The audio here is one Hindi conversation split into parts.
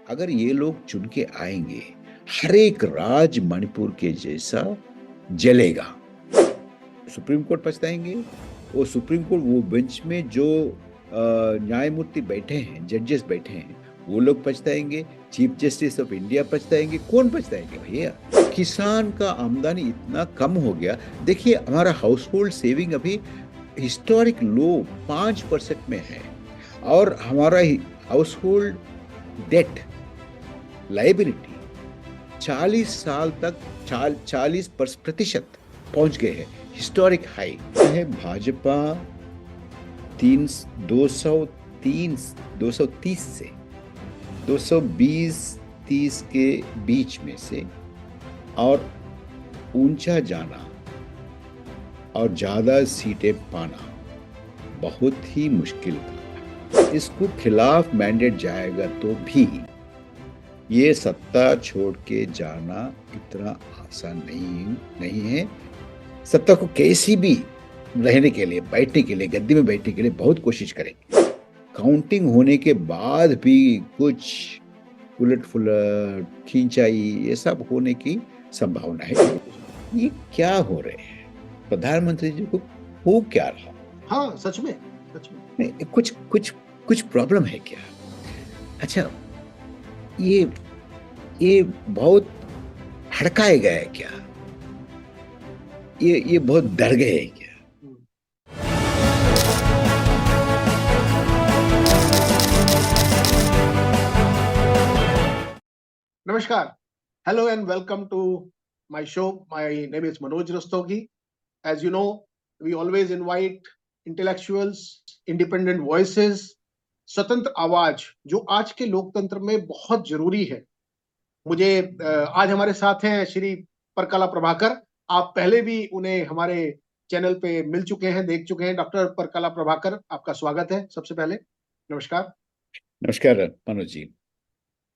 अगर ये लोग चुन के आएंगे, हर एक राज मणिपुर के जैसा जलेगा। सुप्रीम कोर्ट पछताएंगे। वो सुप्रीम कोर्ट वो बेंच में जो न्यायमूर्ति बैठे हैं, जजेस बैठे हैं, वो लोग पछताएंगे। चीफ जस्टिस ऑफ इंडिया पछताएंगे। कौन पछताएंगे भैया? किसान का आमदनी इतना कम हो गया। देखिए, हमारा हाउस होल्ड सेविंग अभी हिस्टोरिक लो 5% में है, और हमारा हाउस होल्ड डेट लाइबिलिटी 40 साल तक 40% पहुंच गए हैं, हिस्टोरिक हाई है। भाजपा 230 से 220-30 के बीच में से, और ऊंचा जाना और ज्यादा सीटें पाना बहुत ही मुश्किल था। इसको खिलाफ मैंडेट जाएगा तो भी ये सत्ता छोड़ के जाना इतना आसान नहीं है। सत्ता को कैसी भी रहने के लिए, बैठने के लिए, गद्दी में बैठने के लिए बहुत कोशिश करेंगे। काउंटिंग होने के बाद भी कुछ उलट फुलट, खींचाई, ये सब होने की संभावना है। ये क्या हो रहे हैं? प्रधानमंत्री जी को हो क्या रहा? हाँ, सच में नहीं, कुछ प्रॉब्लम है क्या? अच्छा, ये बहुत हड़काए गए हैं क्या? ये बहुत डर गए हैं क्या? नमस्कार. Hello and welcome to my show. My name is Manoj Rastogi. As you know, we always invite intellectuals, independent voices, स्वतंत्र आवाज, जो आज के लोकतंत्र में बहुत जरूरी है। मुझे आज हमारे साथ हैं श्री परकला प्रभाकर. आप पहले भी उन्हें हमारे चैनल पे मिल चुके हैं, देख चुके हैं. डॉक्टर परकला प्रभाकर, आपका स्वागत है. सबसे पहले नमस्कार. नमस्कार मनोज जी.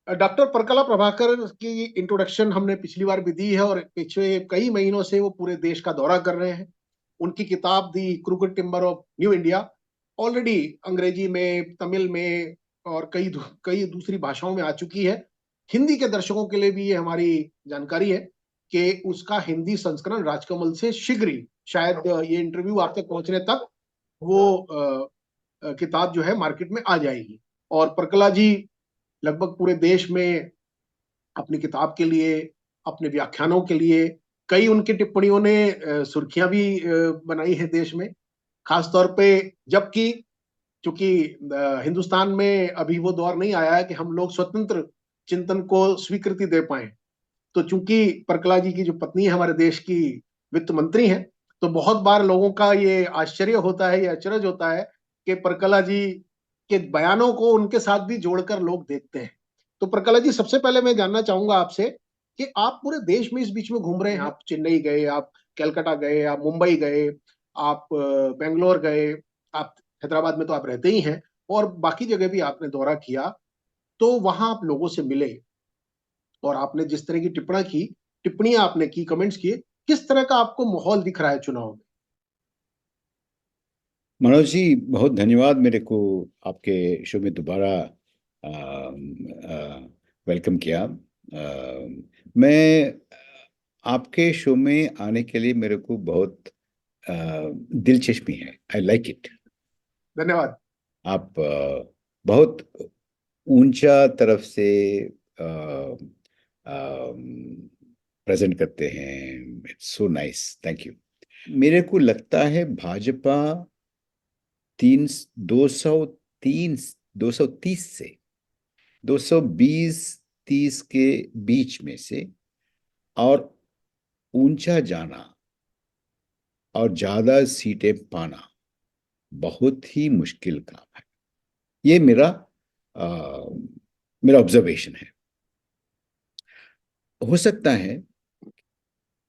डॉक्टर परकला प्रभाकर की इंट्रोडक्शन हमने पिछली बार भी दी है, और पिछले कई महीनों से वो पूरे देश का दौरा कर रहे हैं. उनकी किताब The Crooked Timber of New India already अंग्रेजी में, तमिल में और कई दूसरी भाषाओं में आ चुकी है. हिंदी के दर्शकों के लिए भी ये हमारी जानकारी है कि उसका हिंदी संस्करण राजकमल से शीघ्र ही, शायद ये इंटरव्यू आप तक पहुंचने तक, वो किताब जो है मार्केट में आ जाएगी. और परकला जी लगभग पूरे देश में अपनी किताब के लिए, अपने व्याख्यानों के लिए, कई उनकी टिप्पणियों ने सुर्खियां भी बनाई है देश में, खासतौर पे जबकि चूंकि हिंदुस्तान में अभी वो दौर नहीं आया है कि हम लोग स्वतंत्र चिंतन को स्वीकृति दे पाए. तो चूंकि परकला जी की जो पत्नी है हमारे देश की वित्त मंत्री हैं, तो बहुत बार लोगों का ये आश्चर्य होता है, ये अचरज होता है कि परकला जी के बयानों को उनके साथ भी जोड़कर लोग देखते हैं. तो परकला जी, सबसे पहले मैं जानना चाहूंगा आपसे कि आप पूरे देश में इस बीच में घूम रहे हैं. आप चेन्नई गए, आप कलकत्ता गए, आप मुंबई गए, आप बेंगलोर गए, आप हैदराबाद में तो आप रहते ही हैं, और बाकी जगह भी आपने दौरा किया. तो वहां आप लोगों से मिले, और आपने जिस तरह की टिप्पणियां आपने की, कमेंट्स किए, किस तरह का आपको माहौल दिख रहा है चुनाव में? मनोज जी, बहुत धन्यवाद मेरे को आपके शो में दोबारा वेलकम किया. मैं आपके शो में आने के लिए मेरे को बहुत दिलचस्पी है. I like it. धन्यवाद. आप बहुत ऊंचा तरफ से प्रेजेंट करते हैं. It's so nice. Thank you. मेरे को लगता है भाजपा 230 से 220-30 के बीच में से, और ऊंचा जाना और ज्यादा सीटें पाना बहुत ही मुश्किल काम है. ये आ, मेरा ऑब्जर्वेशन है. हो सकता है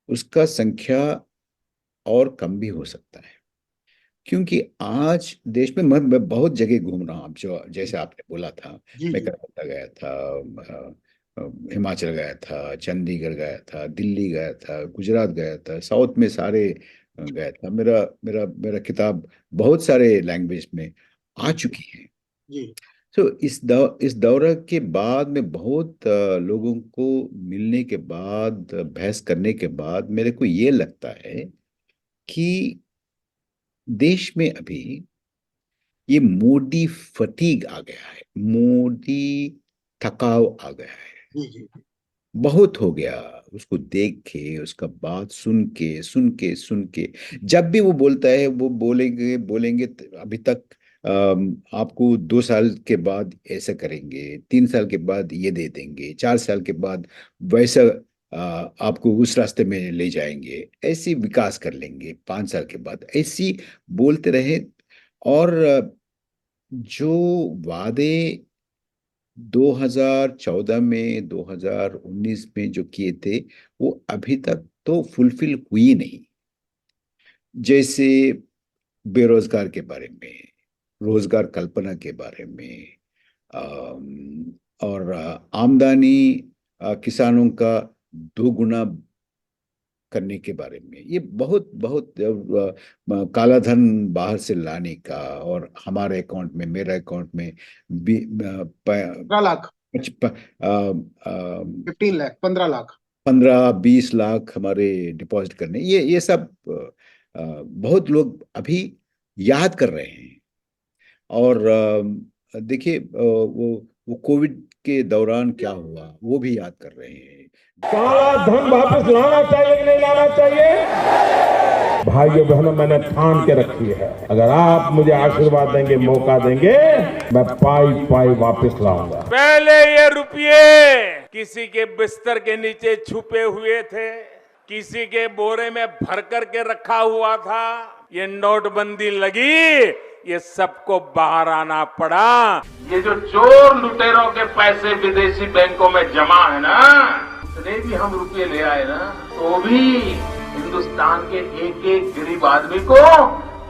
उसका संख्या और कम भी हो सकता है, क्योंकि आज देश में मैं बहुत जगह घूम रहा हूँ. आप जो जैसे आपने बोला था, जी मैं जी. कलकत्ता गया था, हिमाचल गया था, चंडीगढ़ गया था, दिल्ली गया था, गुजरात गया था, साउथ में सारे गया था. मेरा मेरा मेरा किताब बहुत सारे लैंग्वेज में आ चुकी है. जी. तो इस दौरा के बाद में बहुत लोगों को मिलने के बाद, बहस करने के बाद मेरे को ये लगता है कि देश में अभी ये मोदी फटीग आ गया है, मोदी थकाव आ गया है। जी जी। बहुत हो गया उसको देख के, उसका बात सुन के जब भी वो बोलता है वो बोलेंगे बोलेंगे अभी तक आपको 2 साल के बाद ऐसा करेंगे, 3 साल के बाद ये दे देंगे, 4 साल के बाद वैसा आपको उस रास्ते में ले जाएंगे, ऐसी विकास कर लेंगे 5 साल के बाद, ऐसी बोलते रहे। और जो वादे 2014 में 2019 में जो किए थे वो अभी तक तो फुलफिल हुई नहीं। जैसे बेरोजगार के बारे में, रोजगार कल्पना के बारे में, और आमदनी किसानों का 2 गुना करने के बारे में, ये बहुत बहुत काला धन बाहर से लाने का, और हमारे अकाउंट में, मेरे अकाउंट में भी 15 लाख, 15 लाख, 15 लाख। 15-20 लाख हमारे डिपॉजिट करने, ये सब बहुत लोग अभी याद कर रहे हैं। और देखिए वो कोविड के दौरान क्या हुआ वो भी याद कर रहे हैं। काला धन वापस लाना चाहिए कि नहीं लाना चाहिए? भाइयों बहनों, मैंने ठान के रखी है, अगर आप मुझे आशीर्वाद देंगे, मौका देंगे, मैं पाई पाई वापस लाऊंगा। पहले ये रुपये किसी के बिस्तर के नीचे छुपे हुए थे, किसी के बोरे में भर करके रखा हुआ था। ये नोटबंदी लगी, ये सबको बाहर आना पड़ा। ये जो चोर लुटेरों के पैसे विदेशी बैंकों में जमा है ना, इतने भी हम रुपये ले आए ना, तो भी हिंदुस्तान के एक एक गरीब आदमी को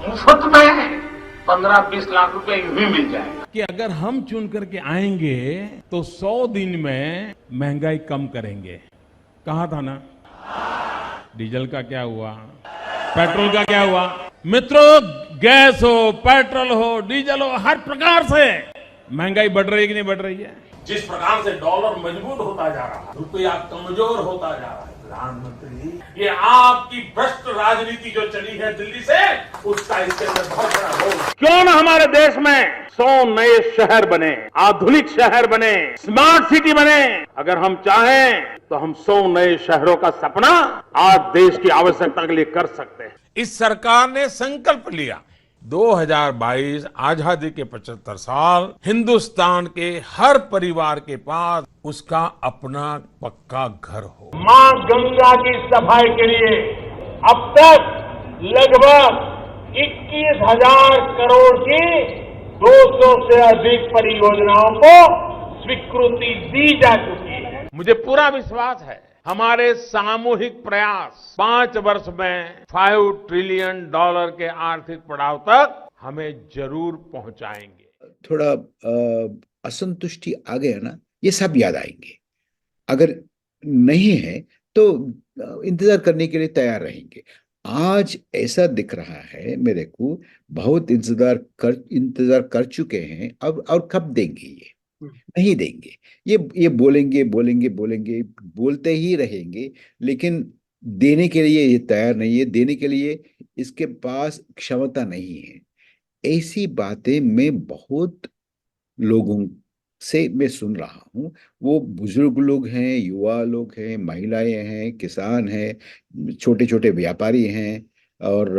मुफ्त में 15-20 लाख रुपए यूं ही मिल जाएगा। कि अगर हम चुन करके आएंगे तो 100 दिन में महंगाई कम करेंगे। कहा था ना, डीजल का क्या हुआ, पेट्रोल का क्या हुआ? मित्रों, गैस हो, पेट्रोल हो, डीजल हो, हर प्रकार से महंगाई बढ़ रही है कि नहीं बढ़ रही है? जिस प्रकार से डॉलर मजबूत होता जा रहा है, रुपया कमजोर होता जा रहा है, प्रधानमंत्री, ये आपकी भ्रष्ट राजनीति जो चली है दिल्ली से, उसका इसके अंदर बहुत बड़ा रोल है। क्यों ना हमारे देश में 100 नए शहर बने, आधुनिक शहर बने, स्मार्ट सिटी बने। अगर हम चाहें तो हम 100 नए शहरों का सपना आज देश की आवश्यकता के लिए कर सकते हैं। इस सरकार ने संकल्प लिया, 2022 आजादी के 75 साल, हिंदुस्तान के हर परिवार के पास उसका अपना पक्का घर हो। मां गंगा की सफाई के लिए अब तक लगभग 21,000 करोड़ की 200 से अधिक परियोजनाओं को स्वीकृति दी जा चुकी है। मुझे पूरा विश्वास है, हमारे सामूहिक प्रयास 5 वर्ष में $5 ट्रिलियन के आर्थिक पड़ाव तक हमें जरूर पहुंचाएंगे। थोड़ा असंतुष्टि आ गया ना, ये सब याद आएंगे। अगर नहीं है तो इंतजार करने के लिए तैयार रहेंगे। आज ऐसा दिख रहा है मेरे को, बहुत इंतजार कर चुके हैं, अब और कब देंगे ये? नहीं देंगे। ये बोलेंगे बोलेंगे बोलेंगे, बोलते ही रहेंगे, लेकिन देने के लिए ये तैयार नहीं है, देने के लिए इसके पास क्षमता नहीं है। ऐसी बातें मैं बहुत लोगों से मैं सुन रहा हूँ। वो बुजुर्ग लोग हैं, युवा लोग हैं, महिलाएं हैं, किसान हैं, छोटे छोटे व्यापारी हैं, और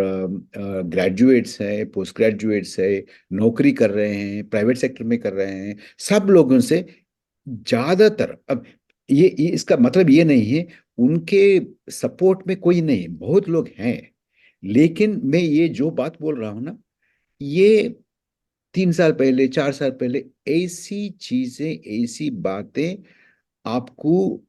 ग्रेजुएट्स हैं, पोस्ट ग्रेजुएट्स हैं, नौकरी कर रहे हैं, प्राइवेट सेक्टर में कर रहे हैं। सब लोगों से ज्यादातर, अब ये इसका मतलब ये नहीं है उनके सपोर्ट में कोई नहीं, बहुत लोग हैं, लेकिन मैं ये जो बात बोल रहा हूँ ना, ये 3 साल पहले, 4 साल पहले ऐसी चीजें, ऐसी बातें आपको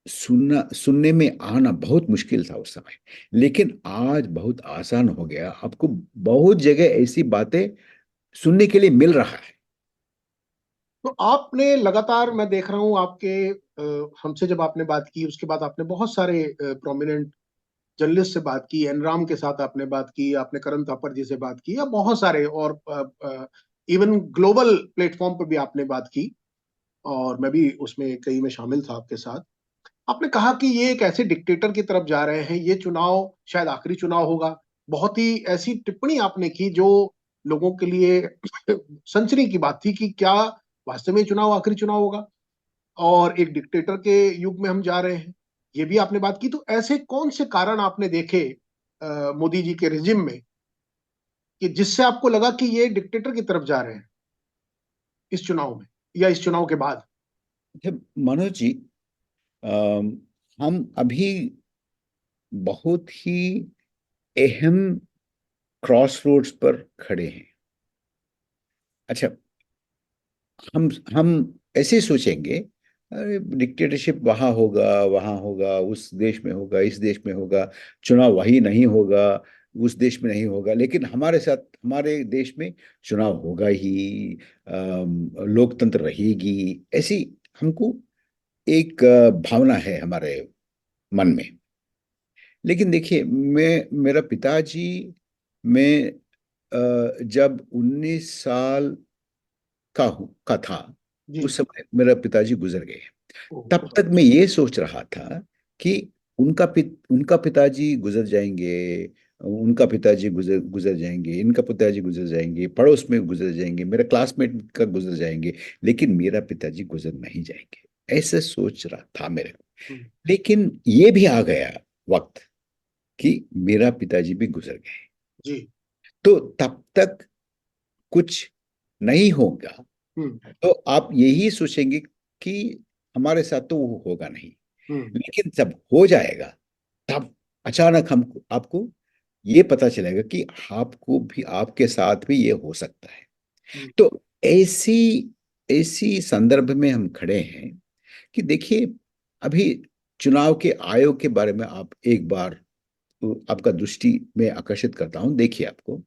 सुनने में आना बहुत मुश्किल था उस समय, लेकिन आज बहुत आसान हो गया। आपको बहुत जगह ऐसी बातें सुनने के लिए मिल रहा है। तो आपने लगातार, मैं देख रहा हूं आपके हमसे जब आपने बात की उसके बाद आपने बहुत सारे प्रोमिनेंट जर्नलिस्ट से बात की, एनराम के साथ आपने बात की, आपने करण थापर जी से बात की, या बहुत सारे और इवन ग्लोबल प्लेटफॉर्म पर भी आपने बात की, और मैं भी उसमें कई में शामिल था आपके साथ। आपने कहा कि ये एक ऐसे डिक्टेटर की तरफ जा रहे हैं, ये चुनाव शायद आखिरी चुनाव होगा। बहुत ही ऐसी टिप्पणी आपने की जो लोगों के लिए सनसनी की बात थी कि क्या वास्तव में चुनाव आखिरी चुनाव होगा और एक डिक्टेटर के युग में हम जा रहे हैं, ये भी आपने बात की। तो ऐसे कौन से कारण आपने देखे मोदी जी के रिजिम में कि जिससे आपको लगा कि ये डिक्टेटर की तरफ जा रहे हैं इस चुनाव में या इस चुनाव के बाद? जब मनोज जी, अम, हम अभी बहुत ही अहम क्रॉस रोड्स पर खड़े हैं। अच्छा, हम ऐसे सोचेंगे, अरे डिक्टेटरशिप वहां होगा, उस देश में होगा, इस देश में होगा, चुनाव वही नहीं होगा, उस देश में नहीं होगा, लेकिन हमारे साथ हमारे देश में चुनाव होगा ही, लोकतंत्र रहेगी, ऐसी हमको एक भावना है हमारे मन में। लेकिन देखिए, मेरा पिताजी, मैं जब 19 साल का था, जी। उस समय मेरा पिताजी गुजर गए। तब ओह, तक मैं ये सोच रहा था कि उनका पिताजी गुजर जाएंगे, उनका पिताजी गुजर गुजर जाएंगे, इनका पिताजी गुजर जाएंगे, पड़ोस में गुजर जाएंगे, मेरे क्लासमेट का गुजर जाएंगे, लेकिन मेरा पिताजी गुजर नहीं जाएंगे, ऐसे सोच रहा था मेरे को। हम्म, लेकिन ये भी आ गया वक्त कि मेरा पिताजी भी गुजर गए। जी। तो तब तक कुछ नहीं होगा, हम्म, तो आप यही सोचेंगे कि हमारे साथ तो वो होगा नहीं। हम्म, लेकिन जब हो जाएगा, तब अचानक हमको आपको ये पता चलेगा कि आपको भी, आपके साथ भी ये हो सकता है। हम्म, तो ऐसी ऐसी संदर्भ में हम खड़े हैं कि देखिए, अभी चुनाव के आयोग के बारे में आप एक बार, तो आपका दृष्टि में आकर्षित करता हूं। देखिए, आपको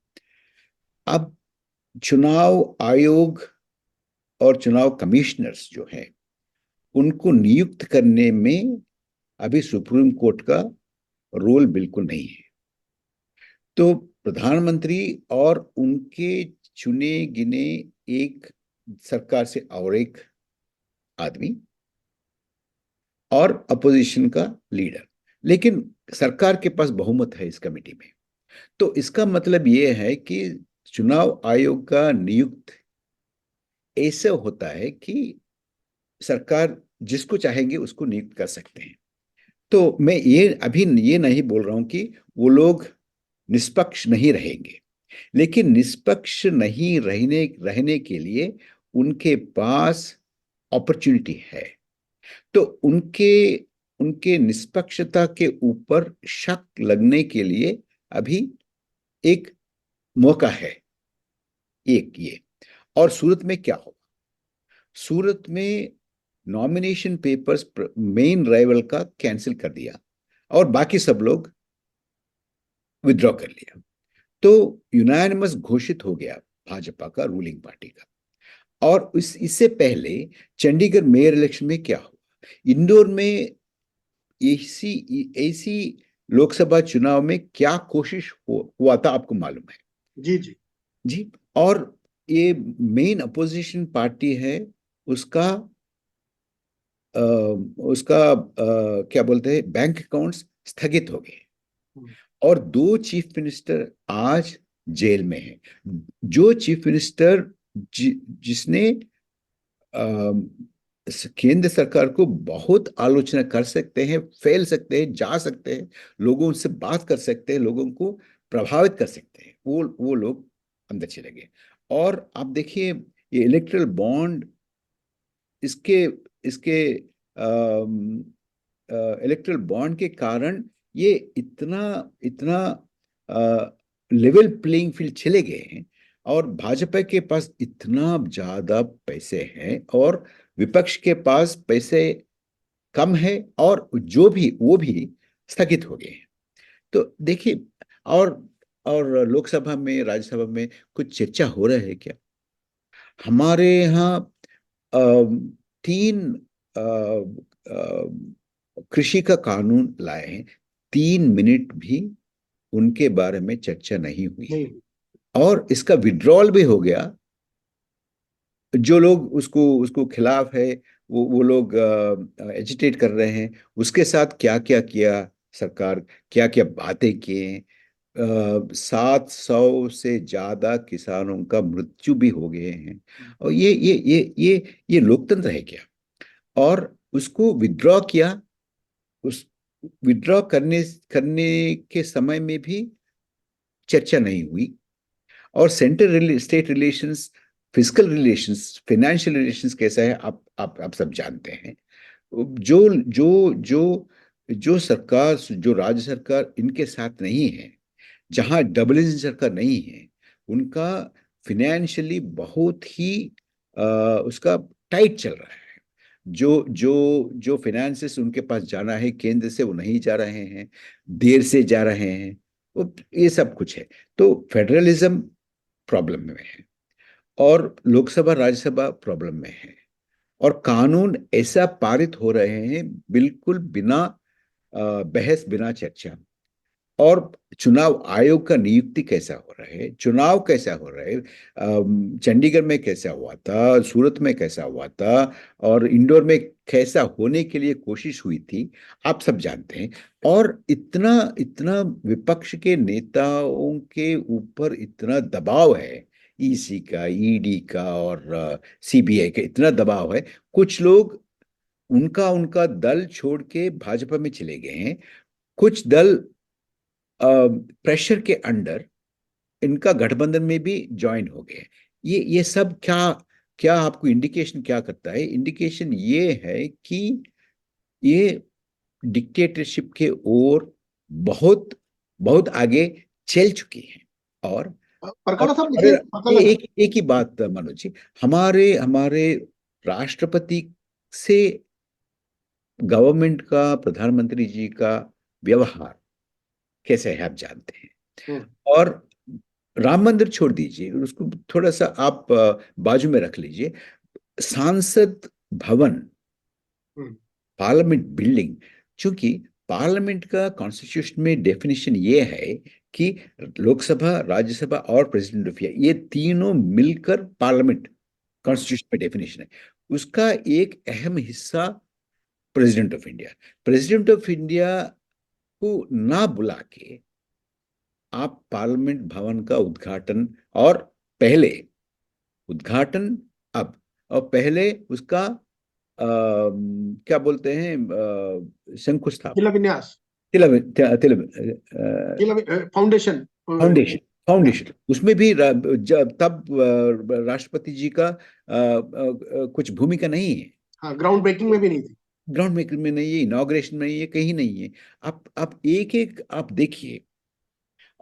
अब चुनाव आयोग और चुनाव कमिश्नर्स जो हैं, उनको नियुक्त करने में अभी सुप्रीम कोर्ट का रोल बिल्कुल नहीं है। तो प्रधानमंत्री और उनके चुने गिने एक सरकार से और एक आदमी और अपोजिशन का लीडर, लेकिन सरकार के पास बहुमत है इस कमेटी में। तो इसका मतलब ये है कि चुनाव आयोग का नियुक्त ऐसे होता है कि सरकार जिसको चाहेंगे उसको नियुक्त कर सकते हैं। तो मैं ये अभी ये नहीं बोल रहा हूं कि वो लोग निष्पक्ष नहीं रहेंगे, लेकिन निष्पक्ष नहीं रहने रहने के लिए उनके पास अपॉर्चुनिटी है। तो उनके उनके निष्पक्षता के ऊपर शक लगने के लिए अभी एक मौका है, एक ये। और सूरत में क्या होगा? सूरत में नॉमिनेशन पेपर्स मेन राइवल का कैंसिल कर दिया और बाकी सब लोग विड्रॉ कर लिया। तो यूनानिमस घोषित हो गया भाजपा का, रूलिंग पार्टी का। और इससे पहले चंडीगढ़ मेयर इलेक्शन में क्या हुआ, इंदौर में ऐसी ऐसी लोकसभा चुनाव में क्या कोशिश हुआ था, आपको मालूम है? जी, जी। जी। और ये मेन अपोजिशन पार्टी है, उसका क्या बोलते हैं, बैंक अकाउंट्स स्थगित हो गए। हम्म, और 2 चीफ मिनिस्टर आज जेल में हैं। जो चीफ मिनिस्टर जिसने केंद्र सरकार को बहुत आलोचना कर सकते हैं, फैल सकते हैं, जा सकते हैं, लोगों से बात कर सकते हैं, लोगों को प्रभावित कर सकते हैं, वो लोग अंदर चले गए। और आप देखिए, ये इलेक्ट्रल बॉन्ड, इसके इसके इलेक्ट्रल बॉन्ड के कारण ये इतना इतना लेवल प्लेइंग फील्ड चले गए हैं। और भाजपा के पास इतना ज्यादा पैसे हैं और विपक्ष के पास पैसे कम है, और जो भी वो भी स्थगित हो गए हैं। तो देखिए, और और लोकसभा में, राज्यसभा में कुछ चर्चा हो रहा है क्या? हमारे यहाँ अ, 3 कृषि का कानून लाए हैं, 3 मिनट भी उनके बारे में चर्चा नहीं हुई नहीं। है। और इसका विड्रॉल भी हो गया जो लोग उसको उसको खिलाफ है, वो लोग एजिटेट कर रहे हैं, उसके साथ क्या क्या किया सरकार, क्या क्या बातें किए। 700 से ज्यादा किसानों का मृत्यु भी हो गए हैं। और ये लोकतंत्र है क्या? और उसको विड्रॉ किया। उस विड्रॉ करने करने के समय में भी चर्चा नहीं हुई। और centre state relations, physical relations, financial relations कैसा है, आप सब जानते हैं। जो जो जो जो सरकार, जो राज्य सरकार इनके साथ नहीं है, जहां डबल इंजन सरकार नहीं है, उनका फिनेंशियली बहुत ही उसका टाइट चल रहा है। जो जो जो फाइनेंसेस उनके पास जाना है केंद्र से, वो नहीं जा रहे हैं, देर से जा रहे हैं। ये सब कुछ है। तो फेडरलिज्म प्रॉब्लम में है, और लोकसभा राज्यसभा प्रॉब्लम में है, और कानून ऐसा पारित हो रहे हैं बिल्कुल बिना बहस, बिना चर्चा। और चुनाव आयोग का नियुक्ति कैसा हो रहा है, चुनाव कैसा हो रहा है, चंडीगढ़ में कैसा हुआ था, सूरत में कैसा हुआ था, और इंदौर में कैसा होने के लिए कोशिश हुई थी, आप सब जानते हैं। और इतना इतना विपक्ष के नेताओं के ऊपर इतना दबाव है, ईसी का, ईडी का और सीबीआई का इतना दबाव है। कुछ लोग उनका उनका दल छोड़ के भाजपा में चले गए हैं। कुछ दल प्रेशर के अंडर इनका गठबंधन में भी ज्वाइन हो गए। ये सब क्या क्या आपको इंडिकेशन क्या करता है? इंडिकेशन ये है कि ये डिक्टेटरशिप के ओर बहुत बहुत आगे चल चुकी है। और परकाला साहब अरे, लेकिन परकाला एक एक ही बात मनोज जी, हमारे हमारे राष्ट्रपति से गवर्नमेंट का, प्रधानमंत्री जी का व्यवहार कैसे है आप जानते हैं। हम्म, और राम मंदिर छोड़ दीजिए, उसको थोड़ा सा आप बाजू में रख लीजिए। सांसद भवन, हम्म, पार्लियामेंट बिल्डिंग, चूंकि पार्लियामेंट का कॉन्स्टिट्यूशन में डेफिनेशन ये है कि लोकसभा, राज्यसभा और प्रेसिडेंट ऑफ इंडिया, ये तीनों मिलकर पार्लियामेंट, कॉन्स्टिट्यूशन में डेफिनेशन है। उसका एक अहम हिस्सा president of India. President of India को ना बुला के आप पार्लियामेंट भवन का उद्घाटन, और पहले उद्घाटन, अब और पहले उसका क्या बोलते हैं, शंकुस्थापन, शिलान्यास, तिलम फाउंडेशन। फाउंडेशन, फाउंडेशन उसमें भी तब राष्ट्रपति जी का कुछ भूमिका नहीं है। हाँ, ग्राउंड ब्रेकिंग में भी नहीं थी। ग्राउंड मेकिंग में नहीं है, इनॉग्रेशन में नहीं है, कहीं नहीं है। आप एक एक आप देखिए।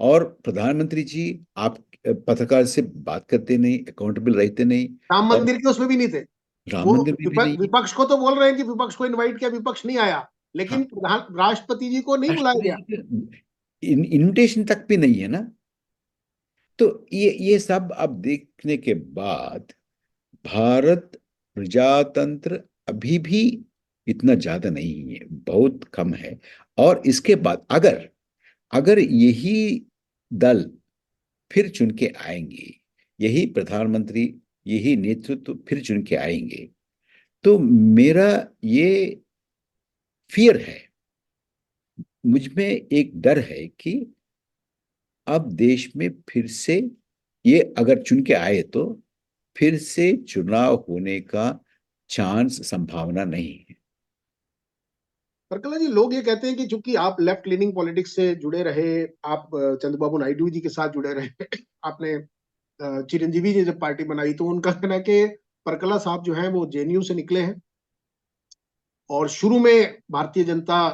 और प्रधानमंत्री जी, आप पत्रकार से बात करते नहीं, अकाउंटेबल रहते नहीं। राम और मंदिर के उसमें भी नहीं थे। राम वो मंदिर में भी नहीं है। विपक्ष को तो बोल रहे हैं कि विपक्ष को इनवाइट किया, विपक्ष नहीं आया, लेकिन हाँ, प्रधान राष्ट्रपति जी को नहीं बुलाया राष्ट्रपति गया। जी के इनविटेशन तक भी नहीं है ना। तो ये सब अब देखने के बाद भारत प्रजातंत्र अभी भी इतना ज्यादा नहीं है, बहुत कम है। और इसके बाद अगर अगर यही दल फिर चुन के आएंगे, यही प्रधानमंत्री, यही नेतृत्व फिर चुन के आएंगे, तो मेरा ये फियर है, मुझ में एक डर है कि अब देश में फिर से ये अगर चुन के आए तो फिर से चुनाव होने का चांस, संभावना नहीं है। परकला जी, लोग ये कहते हैं कि चूंकि आप लेफ्ट लीनिंग पॉलिटिक्स से जुड़े रहे, आप चंद्रबाबू नायडू जी के साथ जुड़े रहे, आपने चिरंजीवी जी जब पार्टी बनाई तो उनका कहना है कि परकला साहब जो हैं वो जेएनयू से निकले हैं और शुरू में भारतीय जनता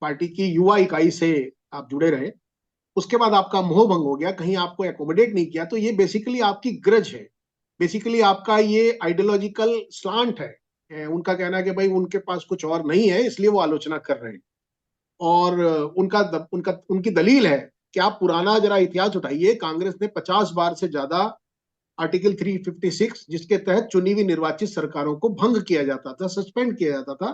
पार्टी की युवा इकाई से आप जुड़े रहे, उसके बाद आपका मोह भंग हो गया, कहीं आपको एकोमोडेट नहीं किया, तो ये बेसिकली आपकी ग्रज है, बेसिकली आपका ये आइडियोलॉजिकल स्लांट है। उनका कहना है कि भाई उनके पास कुछ और नहीं है, इसलिए वो आलोचना कर रहे हैं। और उनकी दलील है कि आप पुराना जरा इतिहास उठाइए, कांग्रेस ने 50 बार से ज्यादा आर्टिकल 356, जिसके तहत चुनी हुई निर्वाचित सरकारों को भंग किया जाता था, सस्पेंड किया जाता था।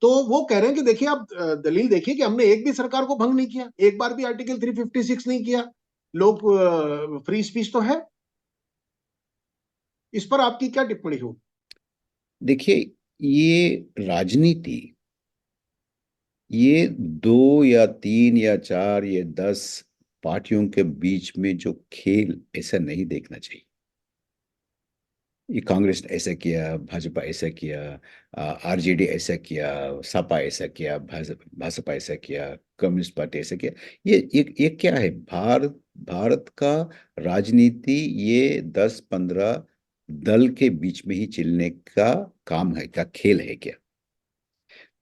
तो वो कह रहे हैं कि देखिए, आप दलील देखिए कि हमने एक भी सरकार को भंग नहीं किया, एक बार भी आर्टिकल 356 नहीं किया, लोग फ्री स्पीच तो है। इस पर आपकी क्या टिप्पणी हो? देखिए, ये राजनीति, ये 2 या 3 या 4 या 10 पार्टियों के बीच में जो खेल, ऐसा नहीं देखना चाहिए। ये कांग्रेस ने ऐसा किया, भाजपा ऐसा किया, आरजेडी ऐसा किया, सपा ऐसा किया, भाजपा ऐसा किया, कम्युनिस्ट पार्टी ऐसा किया। ये क्या है? भारत भारत का राजनीति ये 10-15 दल के बीच में ही चलने का काम है क्या? खेल है क्या?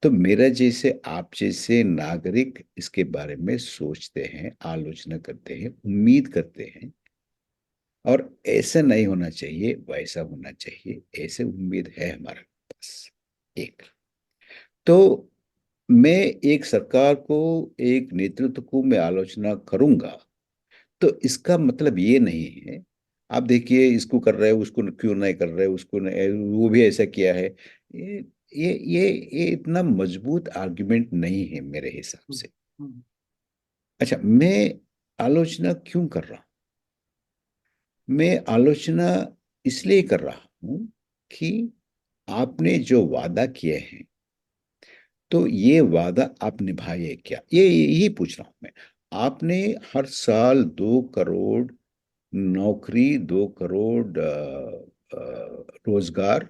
तो मेरा जैसे आप जैसे नागरिक इसके बारे में सोचते हैं, आलोचना करते हैं, उम्मीद करते हैं, और ऐसा नहीं होना चाहिए, वैसा होना चाहिए, ऐसे उम्मीद है हमारे पास। एक तो मैं एक सरकार को, एक नेतृत्व को मैं आलोचना करूंगा, तो इसका मतलब ये नहीं है आप देखिए इसको कर रहे हो, उसको क्यों नहीं कर रहे, उसको नहीं, वो भी ऐसा किया है। ये ये इतना मजबूत आर्गुमेंट नहीं है मेरे हिसाब से। अच्छा, मैं आलोचना क्यों कर रहा हूं? मैं आलोचना इसलिए कर रहा हूं कि आपने जो वादा किए हैं, तो ये वादा आप निभाए क्या, ये यही पूछ रहा हूं मैं। आपने हर साल 2 करोड़ नौकरी, 2 करोड़ रोजगार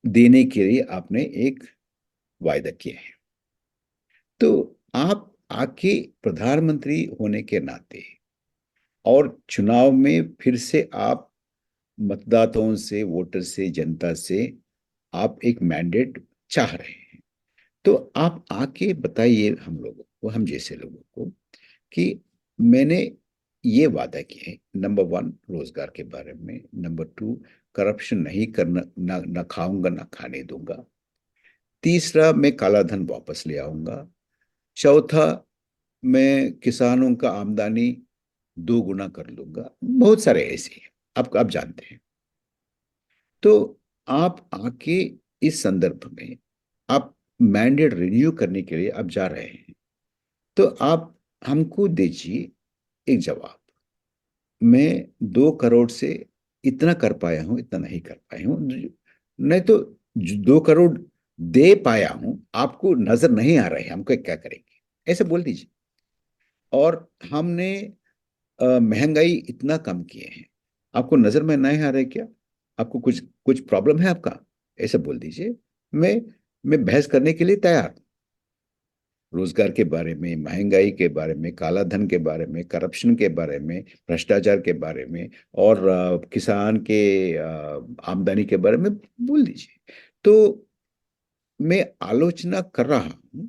देने के लिए आपने एक वायदा किया है। तो आप आके प्रधानमंत्री होने के नाते और चुनाव में फिर से आप मतदाताओं से, वोटर से, जनता से आप एक मैंडेट चाह रहे हैं, तो आप आके बताइए हम लोगों को, हम जैसे लोगों को, कि मैंने ये वादा किया है, नंबर 1 रोजगार के बारे में, नंबर 2 करप्शन नहीं करना, ना खाऊंगा ना खाने दूंगा, तीसरा मैं काला धन वापस ले आऊंगा, चौथा मैं किसानों का आमदनी 2 गुना कर लूंगा, बहुत सारे ऐसे हैं, आप जानते हैं। तो आप आके इस संदर्भ में आप मैंडेट रिन्यू करने के लिए आप जा रहे हैं, तो आप हमको दीजिए एक जवाब। मैं 2 करोड़ से इतना कर पाया हूं, इतना नहीं कर पाया हूं, नहीं तो 2 करोड़ दे पाया हूं, आपको नजर नहीं आ रहे, हमको क्या करेंगे, ऐसे बोल दीजिए। और हमने महंगाई इतना कम किए हैं, आपको नजर में नहीं आ रहा है क्या? आपको कुछ कुछ प्रॉब्लम है आपका, ऐसे बोल दीजिए। मैं मैं बहस करने के लिए तैयार हूं, रोजगार के बारे में, महंगाई के बारे में, काला धन के बारे में, करप्शन के बारे में, भ्रष्टाचार के बारे में, और किसान के आमदनी के बारे में बोल दीजिए। तो मैं आलोचना कर रहा हूं,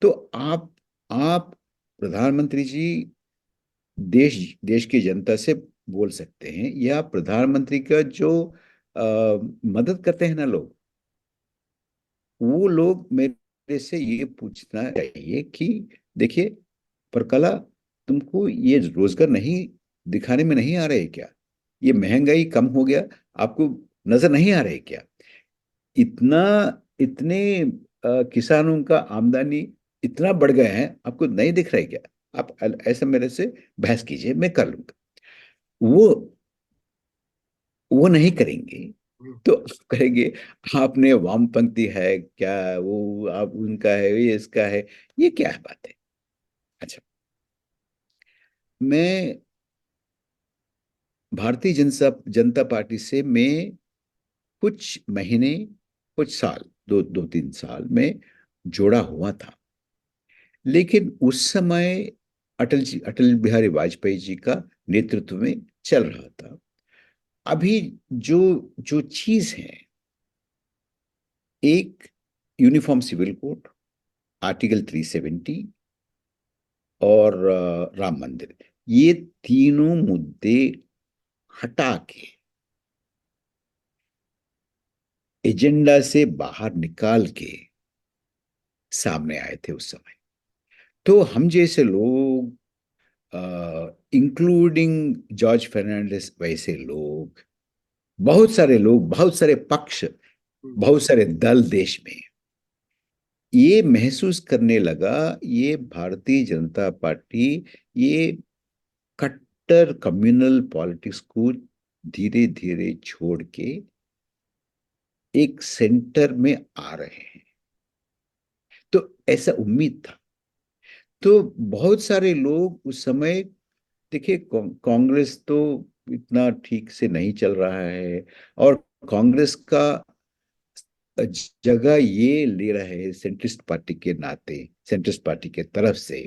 तो आप प्रधानमंत्री जी देश देश की जनता से बोल सकते हैं, या प्रधानमंत्री का जो मदद करते हैं ना लोग, वो लोग मेरे से ये पूछना चाहिए कि देखिए परकला, तुमको ये रोजगार नहीं दिखाने में नहीं आ रहे क्या? ये महंगाई कम हो गया, आपको नजर नहीं आ रहे क्या? इतना इतने किसानों का आमदनी इतना बढ़ गया है, आपको नहीं दिख रहा है क्या? आप ऐसा मेरे से बहस कीजिए, मैं कर लूंगा। वो वो नहीं करेंगे, तो आप कहेंगे आपने वामपंथी है क्या, वो आप उनका है, ये इसका है, ये क्या है बात है? अच्छा, मैं भारतीय जनता जनता पार्टी से मैं कुछ महीने, कुछ साल, 2-3 साल में जोड़ा हुआ था, लेकिन उस समय अटल बिहारी वाजपेयी जी का नेतृत्व में चल रहा था। अभी जो जो चीज है, एक यूनिफॉर्म सिविल कोड, आर्टिकल 370 और राम मंदिर, ये तीनों मुद्दे हटा के, एजेंडा से बाहर निकाल के सामने आए थे उस समय। तो हम जैसे लोग, इंक्लूडिंग जॉर्ज फर्नांडिस, वैसे लोग, बहुत सारे लोग, बहुत सारे पक्ष, बहुत सारे दल देश में ये महसूस करने लगा, ये भारतीय जनता पार्टी ये कट्टर कम्युनल पॉलिटिक्स को धीरे धीरे छोड़ के एक सेंटर में आ रहे हैं। तो ऐसा उम्मीद था। तो बहुत सारे लोग उस समय, देखिए कांग्रेस तो इतना ठीक से नहीं चल रहा है, और कांग्रेस का जगह ये ले रहे हैं सेंट्रिस्ट पार्टी के नाते, सेंट्रिस्ट पार्टी के तरफ से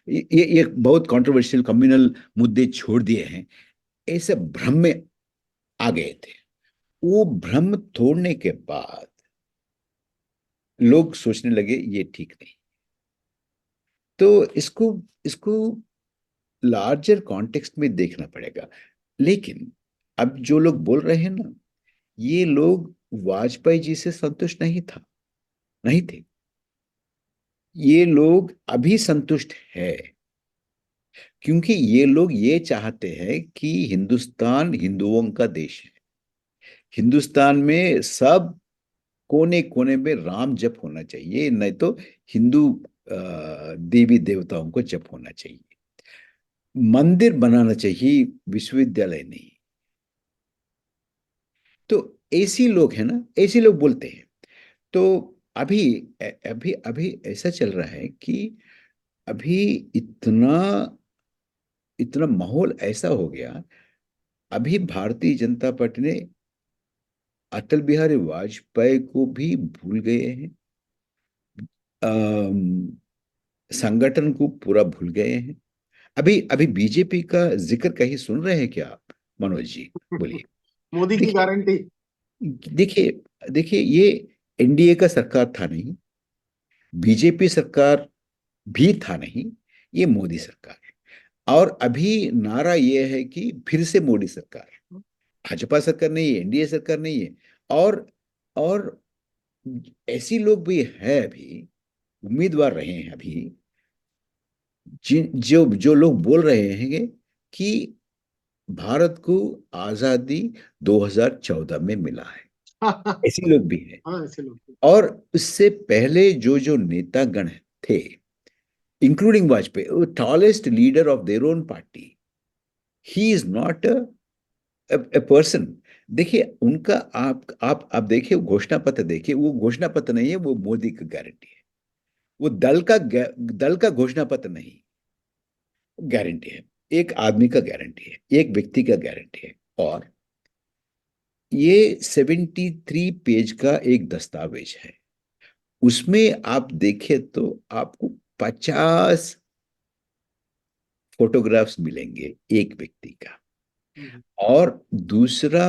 ये बहुत कंट्रोवर्शियल कम्युनल मुद्दे छोड़ दिए हैं, ऐसे भ्रम में आ गए थे। वो भ्रम तोड़ने के बाद लोग सोचने लगे ये ठीक नहीं। तो इसको इसको लार्जर कॉन्टेक्स्ट में देखना पड़ेगा। लेकिन अब जो लोग बोल रहे हैं ना, ये लोग वाजपेयी जी से संतुष्ट नहीं थे। ये लोग अभी संतुष्ट है, क्योंकि ये लोग ये चाहते हैं कि हिंदुस्तान हिंदुओं का देश है। हिंदुस्तान में सब कोने कोने में राम जप होना चाहिए, नहीं तो हिंदू देवी देवताओं को जप होना चाहिए। मंदिर बनाना चाहिए, विश्वविद्यालय नहीं। तो ऐसी लोग हैं ना, ऐसे लोग बोलते हैं। तो अभी अभी अभी ऐसा चल रहा है कि अभी इतना इतना माहौल ऐसा हो गया। अभी भारतीय जनता पार्टी ने अटल बिहारी वाजपेयी को भी भूल गए हैं, अम, संगठन को पूरा भूल गए हैं। अभी अभी बीजेपी का जिक्र कहीं सुन रहे हैं क्या आप, मनोज जी? बोलिए। मोदी की देखिए गारंटी। देखिए देखिए, ये एनडीए का सरकार था नहीं, बीजेपी सरकार भी था नहीं, ये मोदी सरकार है। और अभी नारा ये है कि फिर से मोदी सरकार, भाजपा सरकार नहीं है, एनडीए सरकार नहीं है। और ऐसी लोग भी है अभी, उम्मीदवार रहे हैं अभी, जो जो लोग बोल रहे हैं कि भारत को आजादी 2014 में मिला है। हाँ, ऐसे लोग भी हैं। ऐसे लोग। और उससे पहले जो जो नेतागण थे, including Vajpayee, tallest leader of their own party, he is not a person. देखिए उनका, आप देखिए घोषणा पत्र, देखिए वो घोषणा पत्र नहीं है, वो मोदी का गारंटी है। वो दल का घोषणा पत्र नहीं, गारंटी है। एक आदमी का गारंटी है, एक व्यक्ति का गारंटी है। और ये 73 पेज का एक दस्तावेज है। उसमें आप देखें तो आपको 50 फोटोग्राफ्स मिलेंगे एक व्यक्ति का। और दूसरा,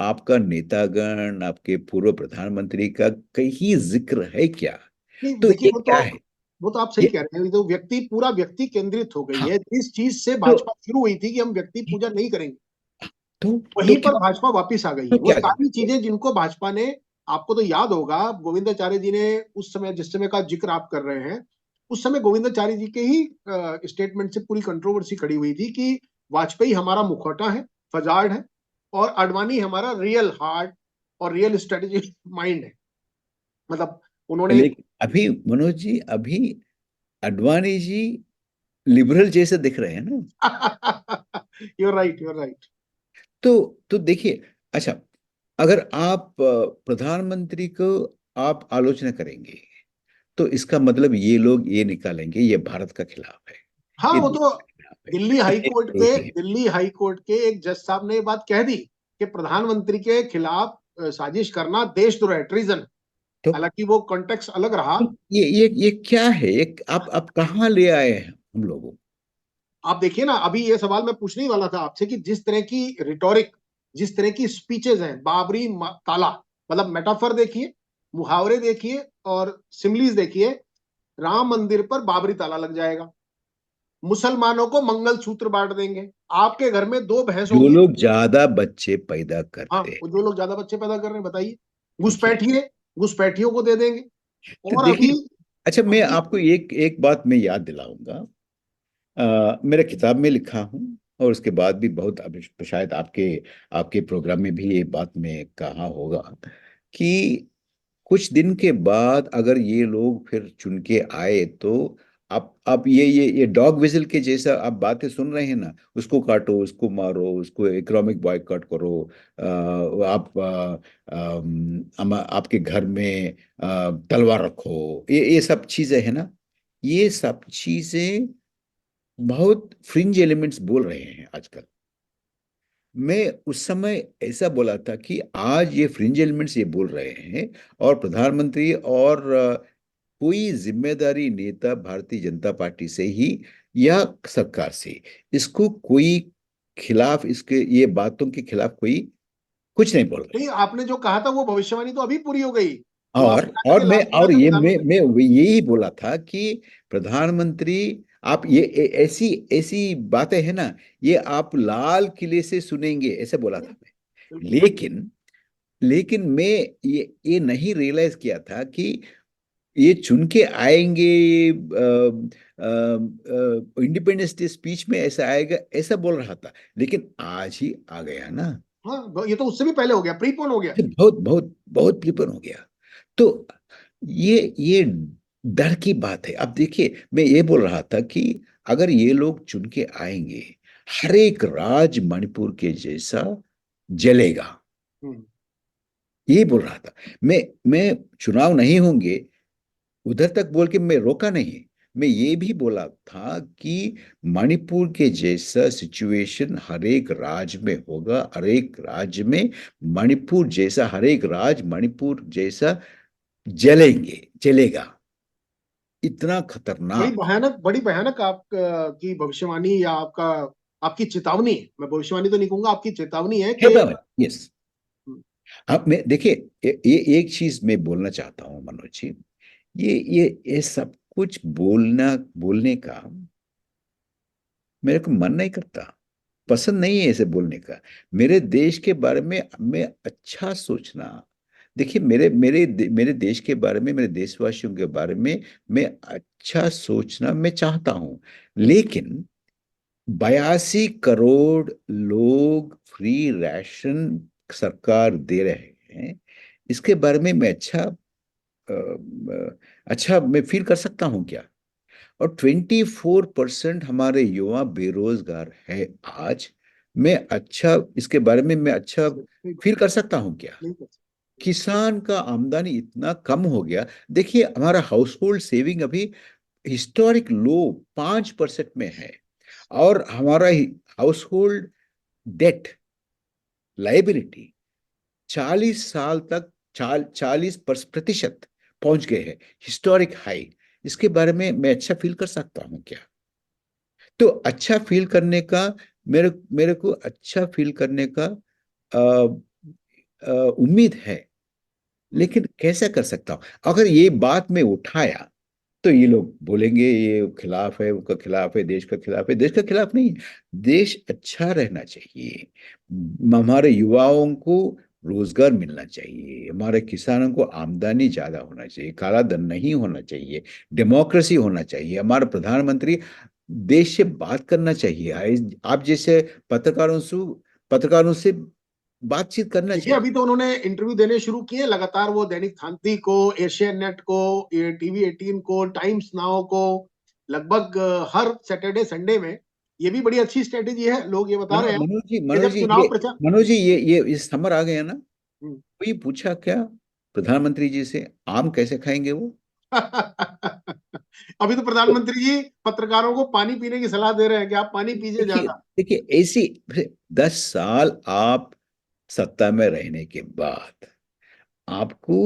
आपका नेतागण, आपके पूर्व प्रधानमंत्री का कहीं जिक्र है क्या? नहीं, तो देखिए ये क्या है? वो तो आप सही ये कह रहे हैं। तो पूरा व्यक्ति केंद्रित हो गई हाँ। है। जिस चीज से तो भाजपा शुरू हुई थी कि हम व्यक्ति पूजा नहीं करेंगे, तो वहीं पर क्या? भाजपा वापिस आ गई तो है। वो क्या सारी करें? चीजें जिनको भाजपा ने, आपको तो याद होगा गोविंदाचार्य जी ने उस समय, जिस समय का जिक्र आप कर रहे हैं, उस समय गोविंदाचार्य जी के ही स्टेटमेंट से पूरी कंट्रोवर्सी खड़ी हुई थी कि वाजपेयी हमारा मुखौटा है, फजार्ड है, और आडवाणी हमारा रियल हार्ट और रियल स्ट्रेटेजिक माइंड है। मतलब उन्होंने लेकिन अभी मनोज जी, अभी अडवाणी जी लिबरल जैसे दिख रहे हैं ना। You're right, you're right. तो देखिए, अच्छा, अगर आप प्रधानमंत्री को आप आलोचना करेंगे, तो इसका मतलब ये लोग ये निकालेंगे ये भारत का खिलाफ है, हाँ, ये वो देश तो के खिलाफ है। ये दिल्ली हाई कोर्ट के एक जज साहब ने ये बात कह दी कि प्रधानमंत्री के खिलाफ साजिश करना देशद्रोह है, ट्रीजन। तो हालांकि वो कॉन्टेक्स्ट अलग रहा। ये क्या है? एक आप कहाँ ले आए हैं हम लोगों को? आप देखिए ना, अभी ये सवाल मैं पूछने ही वाला था आपसे कि जिस तरह की रिटोरिक, जिस तरह की स्पीचेस हैं, बाबरी ताला, मतलब मेटाफर देखिए, मुहावरे देखिए और सिमलीज देखिए। राम मंदिर पर बाबरी ताला लग जाएगा, मुसलमानों को मंगल सूत्र बांट देंगे, आपके घर में 2 भैंस जो होगी। लोग ज्यादा बच्चे पैदा हाँ, करते हैं, वो जो लोग ज्यादा बच्चे पैदा कर रहे हैं, बताइए, देखिए, घुसपैठियों को दे देंगे। तो और देखिए, अभी अच्छा, मैं अभी आपको एक एक बात मैं याद दिलाऊंगा। मेरे किताब में लिखा हूँ, और उसके बाद भी बहुत, अब शायद आपके आपके प्रोग्राम में भी ये बात मैं कहा होगा कि कुछ दिन के बाद अगर ये लोग फिर चुन के आए, तो आप ये डॉग विजिल के जैसा आप बातें सुन रहे हैं ना, उसको काटो, उसको मारो, उसको इकोनॉमिक बॉयकॉट करो, आप आपके घर में तलवार रखो, ये सब चीजें है ना, ये सब चीजें बहुत फ्रिंज एलिमेंट्स बोल रहे हैं आजकल। मैं उस समय ऐसा बोला था कि आज ये फ्रिंज एलिमेंट्स ये बोल रहे हैं, और प्रधानमंत्री और कोई जिम्मेदारी नेता भारतीय जनता पार्टी से ही या सरकार से इसको कोई खिलाफ, इसके ये बातों के खिलाफ कोई कुछ नहीं बोल रहे। नहीं, आपने जो कहा था वो भविष्यवाणी तो अभी पूरी हो गई, जो और आपने कहा था कि मैं लास्ट और में ये प्रधानमंत्री। मैं यही बोला था कि प्रधानमंत्री, आप ये ऐसी ऐसी बातें है ना, ये आप लाल किले से सुनेंगे, ऐसे बोला था मैं। बिल्कुल। लेकिन मैं ये नहीं रियलाइज किया था कि ये चुन के आएंगे, इंडिपेंडेंस डे स्पीच में ऐसा आएगा, ऐसा बोल रहा था, लेकिन आज ही आ गया ना। हाँ, ये तो उससे भी पहले हो गया, प्रीपोन हो गया। बहुत बहुत बहुत प्रिपन हो गया। तो ये डर की बात है। अब देखिए, मैं ये बोल रहा था कि अगर ये लोग चुन के आएंगे, हर एक राज मणिपुर के जैसा जलेगा, हम्म। ये बोल रहा था मैं। चुनाव नहीं होंगे उधर तक बोल के मैं रोका नहीं। मैं ये भी बोला था कि मणिपुर के जैसा सिचुएशन हर एक राज्य में होगा, हर एक राज्य में मणिपुर जैसा, हर एक राज्य मणिपुर जैसा जलेगा, इतना खतरनाक। बड़ी भयानक आप की भविष्यवाणी या आपका आपकी चेतावनी है। मैं भविष्यवाणी तो नहीं कहूंगा, आपकी चेतावनी है कि यस। अब मैं देखिए, एक चीज मैं बोलना चाहता हूं मनोज जी, ये सब कुछ बोलने का मेरे को मन नहीं करता, पसंद नहीं है ऐसे बोलने का। मेरे देश के बारे में मैं अच्छा सोचना, देखिए मेरे देश के बारे में, मेरे देशवासियों के बारे में मैं अच्छा सोचना मैं चाहता हूं। लेकिन 82 करोड़ लोग फ्री राशन सरकार दे रहे हैं, इसके बारे में मैं अच्छा मैं फील कर सकता हूं क्या? और 24% हमारे युवा बेरोजगार है आज। मैं अच्छा इसके बारे में मैं अच्छा नहीं, फील कर सकता हूं क्या? नहीं कर सकते। किसान का आमदनी इतना कम हो गया। देखिए, हमारा हाउस होल्ड सेविंग अभी हिस्टोरिक लो 5% में है, और हमारा हाउस होल्ड डेट लाइबिलिटी 40 साल तक 40% पहुंच गए हैं, हिस्टोरिक हाई। इसके बारे में मैं अच्छा फील कर सकता हूं क्या? तो अच्छा फील करने का, मेरे मेरे को अच्छा फील करने का उम्मीद है। लेकिन कैसे कर सकता हूं? अगर ये बात मैं उठाया तो ये लोग बोलेंगे ये खिलाफ है, उनका खिलाफ है, देश का खिलाफ है। देश का खिलाफ नहीं है, देश अच्छा रहना चाहिए, हमारे युवाओं को रोजगार मिलना चाहिए, हमारे किसानों को आमदनी ज्यादा होना चाहिए, काला धन नहीं होना चाहिए, डेमोक्रेसी होना चाहिए, हमारा प्रधानमंत्री देश से बात करना चाहिए, आप जैसे पत्रकारों से बातचीत करना देखिए, चाहिए। अभी तो उन्होंने इंटरव्यू देने शुरू किए लगातार, वो दैनिक थांती को, एशियन नेट को, ये TV18 को, टाइम्स नाउ को, लगभग हर सैटरडे संडे में। ये भी बड़ी अच्छी स्ट्रेटेजी है। लोग ये बता रहे हैं कि मनोज जब जी चुनाव प्रचार। मनोज जी, ये इस समर आ गया ना, हम्म। कोई पूछा क्या प्रधानमंत्री जी से आम कैसे खाएंगे वो? अभी तो प्रधानमंत्री जी पत्रकारों को पानी पीने की सलाह दे रहे हैं कि आप पानी पीजिए देखिए ज्यादा। देखिए ऐसी 10 साल आप सत्ता में रहने के बाद आपको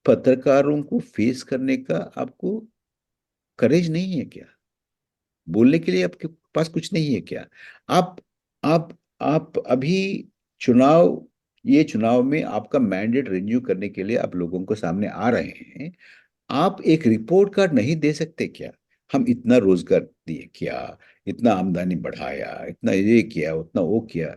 पत्रकारों को फेस करने का आपको करेज नहीं है क्या? बोलने के लिए आपके पास कुछ नहीं है क्या? आप आप आप अभी चुनाव ये चुनाव में आपका मैंडेट रिन्यू करने के लिए आप लोगों को सामने आ रहे हैं। आप एक रिपोर्ट कार्ड नहीं दे सकते क्या? हम इतना रोजगार दिए क्या, इतना आमदनी बढ़ाया, इतना ये किया, उतना वो किया,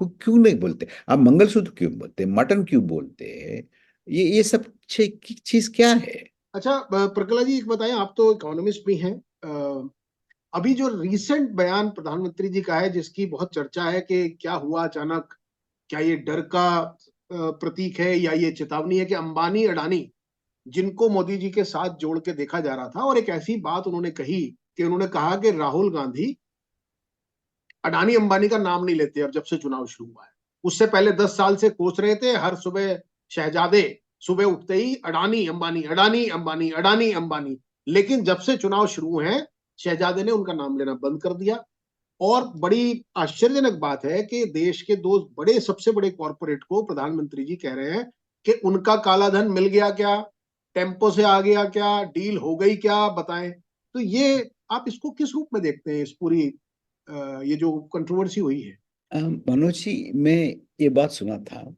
क्यों नहीं बोलते? आप मंगलसूत्र क्यों बोलते, मटन क्यों बोलते हैं? ये सब चीज क्या है? अच्छा, प्रकला जी एक बताएं, आप तो इकोनॉमिस्ट भी हैं। अभी जो रीसेंट बयान प्रधानमंत्री जी का है, जिसकी बहुत चर्चा है कि क्या हुआ अचानक, क्या ये डर का प्रतीक है या ये चेतावनी है कि अंबानी अडानी जिनको मोदी जी के साथ जोड़ के देखा जा रहा था। और एक ऐसी बात उन्होंने कही कि उन्होंने कहा कि राहुल गांधी अडानी अंबानी का नाम नहीं लेते अब जब से चुनाव शुरू हुआ है। उससे पहले 10 साल से कोस रहे थे, हर सुबह शहजादे सुबह उठते ही अडानी अंबानी अडानी अंबानी अडानी अंबानी, लेकिन जब से चुनाव शुरू हुए हैं शहजादे ने उनका नाम लेना बंद कर दिया। और बड़ी आश्चर्यजनक बात है कि देश के दो बड़े सबसे बड़े कॉरपोरेट को प्रधानमंत्री जी कह रहे हैं कि उनका काला धन मिल गया क्या, टेम्पो से आ गया क्या, डील हो गई क्या, बताएं। तो ये आप इसको किस रूप में देखते हैं, इस पूरी ये जो कंट्रोवर्सी हुई है? मनोज जी, मैं ये बात सुना था,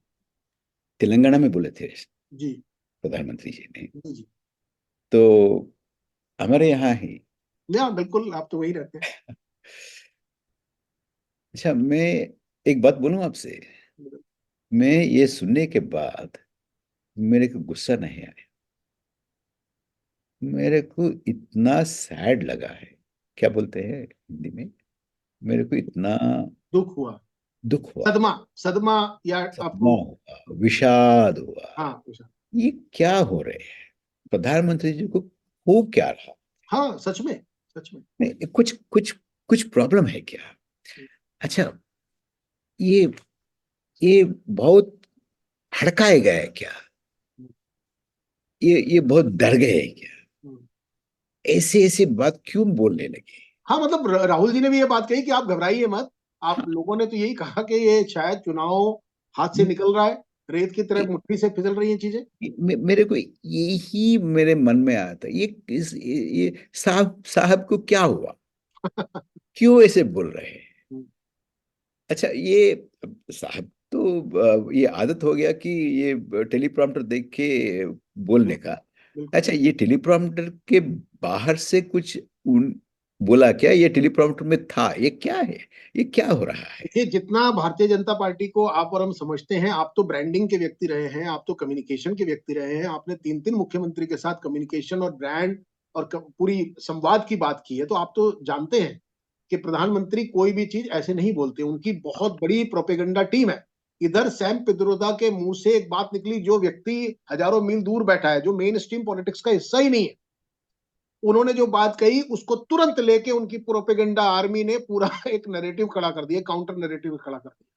तेलंगाना में बोले थे जी प्रधानमंत्री जी ने। जी जी। तो हमारे यहाँ ही, हाँ बिल्कुल, आप तो वही रहते हैं। अच्छा, मैं एक बात बोलूं आपसे। मैं ये सुनने के बाद मेरे को गुस्सा नहीं आया, मेरे को इतना सैड लगा है, क्या बोलते हैं हिंदी में, मेरे को इतना दुख हुआ, दुख हुआ, सदमा, सदमा, या सदमा आपको? हुआ, विषाद हुआ। हाँ पूछा। ये क्या हो रहे हैं प्रधानमंत्री जी को, हो क्या रहा? हाँ सच में, सच में। नहीं, कुछ कुछ कुछ प्रॉब्लम है क्या? अच्छा, ये ये बहुत हड़काए गए क्या? ये बहुत डर गए क्या? ऐसे ऐसे बात क्यों बोलने लगे? हाँ मतलब राहुल जी ने भी ये बात कही कि आप घबराइए मत। आप लोगों ने तो यही कहा कि ये शायद चुनाव हाथ से निकल रहा है, रेत की तरह मुट्ठी से फिसल रही हैं चीजें। मेरे को यही मेरे मन में आया था, ये साहब साहब को क्या हुआ, क्यों ऐसे बोल रहे हैं? अच्छा, ये साहब तो ये आदत हो गया कि ये टेलीप्रॉम्प्टर देख के बोलने का। बिल्कुल। अच्छा, ये टेलीप्रॉम्प्टर के बाहर से कुछ उन बोला क्या? ये टेलीप्रॉम्प्टर में था? ये क्या है? ये क्या हो रहा है? देखिए, जितना भारतीय जनता पार्टी को आप और हम समझते हैं, आप तो ब्रांडिंग के व्यक्ति रहे हैं, आप तो कम्युनिकेशन के व्यक्ति रहे हैं, आपने 3-3 मुख्यमंत्री के साथ कम्युनिकेशन और ब्रांड और पूरी संवाद की बात की है, तो आप तो जानते हैं कि प्रधानमंत्री कोई भी चीज ऐसे नहीं बोलते। उनकी बहुत बड़ी प्रोपेगेंडा टीम है। इधर सैम पित्रोदा के मुंह से एक बात निकली, जो व्यक्ति हजारों मील दूर बैठा है, जो मेन स्ट्रीम पॉलिटिक्स का हिस्सा ही नहीं है, उन्होंने जो बात कही उसको तुरंत लेके उनकी प्रोपेगेंडा आर्मी ने पूरा एक नैरेटिव खड़ा कर दिया, काउंटर नैरेटिव खड़ा कर दिया।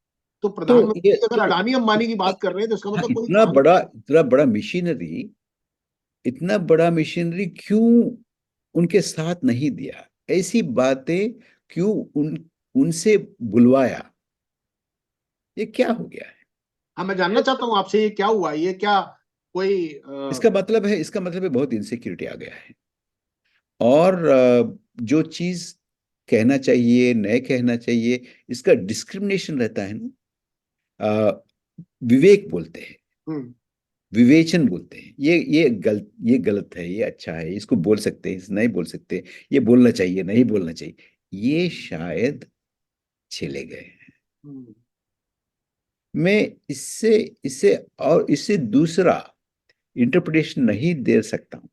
तो तो ये प्रधानमंत्री अगर तो अडानी अंबानी की बात कर रहे हैं तो इसका हाँ, मतलब कोई कहानी। इतना बड़ा मशीनरी क्यों उनके साथ नहीं दिया? ऐसी बातें क्यों उनसे बुलवाया? ये क्या हो गया है? हाँ मैं जानना चाहता हूँ आपसे, ये क्या हुआ, ये क्या कोई इसका मतलब है बहुत इनसिक्योरिटी आ गया है। और जो चीज कहना चाहिए, नहीं कहना चाहिए, इसका डिस्क्रिमिनेशन रहता है ना। विवेक बोलते हैं, हम्म, विवेचन बोलते हैं। ये गलत है, ये अच्छा है, इसको बोल सकते हैं, इसे नहीं बोल सकते, ये बोलना चाहिए, नहीं बोलना चाहिए, ये शायद चले गए हैं। हम्म, मैं इससे इससे और इससे दूसरा इंटरप्रिटेशन नहीं दे सकता हूं।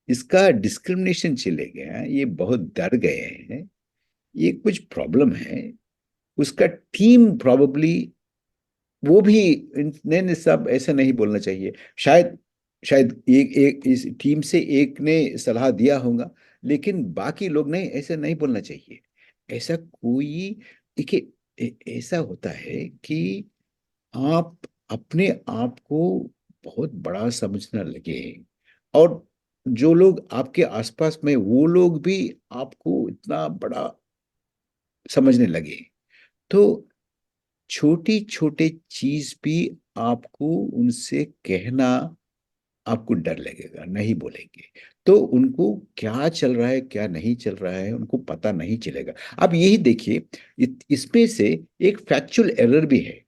इसका डिस्क्रिमिनेशन चले गए हैं, ये बहुत डर गए हैं, ये कुछ प्रॉब्लम है। उसका टीम प्रॉबली, वो भी नहीं नहीं, सब ऐसा नहीं बोलना चाहिए। शायद शायद एक एक इस टीम से एक ने सलाह दिया होगा, लेकिन बाकी लोग नहीं, ऐसा नहीं बोलना चाहिए। ऐसा कोई, देखिए, ऐसा होता है कि आप अपने आप को बहुत बड़ा समझने लगे, और जो लोग आपके आसपास में, वो लोग भी आपको इतना बड़ा समझने लगे, तो छोटी छोटी चीज भी आपको उनसे कहना, आपको डर लगेगा, नहीं बोलेंगे। तो उनको क्या चल रहा है, क्या नहीं चल रहा है, उनको पता नहीं चलेगा। आप यही देखिए, इसमें से एक फैक्चुअल एरर भी है।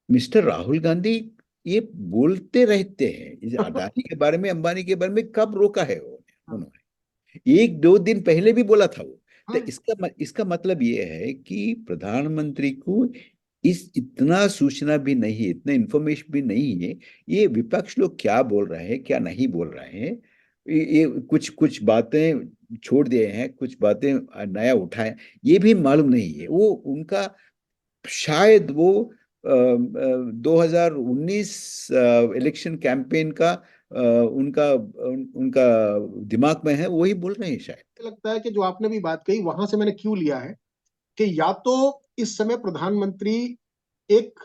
मिस्टर राहुल गांधी ये बोलते रहते हैं, इस अडानी के बारे में, अंबानी के बारे में कब रोका है उन्होंने? 1-2 दिन पहले भी बोला था वो। तो हाँ, इसका मतलब ये है कि प्रधानमंत्री को इस इतना सूचना भी नहीं है, इतना इंफॉर्मेशन भी नहीं है, ये विपक्ष लोग क्या बोल रहे हैं, क्या नहीं बोल रहे हैं। ये कुछ कुछ बातें छोड़ दिए हैं, कुछ बातें नया उठाए, ये भी मालूम नहीं है। वो उनका शायद वो 2019 इलेक्शन कैंपेन का उनका दिमाग में है, वही बोल रहे हैं शायद। लगता है कि जो आपने भी बात कही वहां से मैंने क्यों लिया है कि या तो इस समय प्रधानमंत्री एक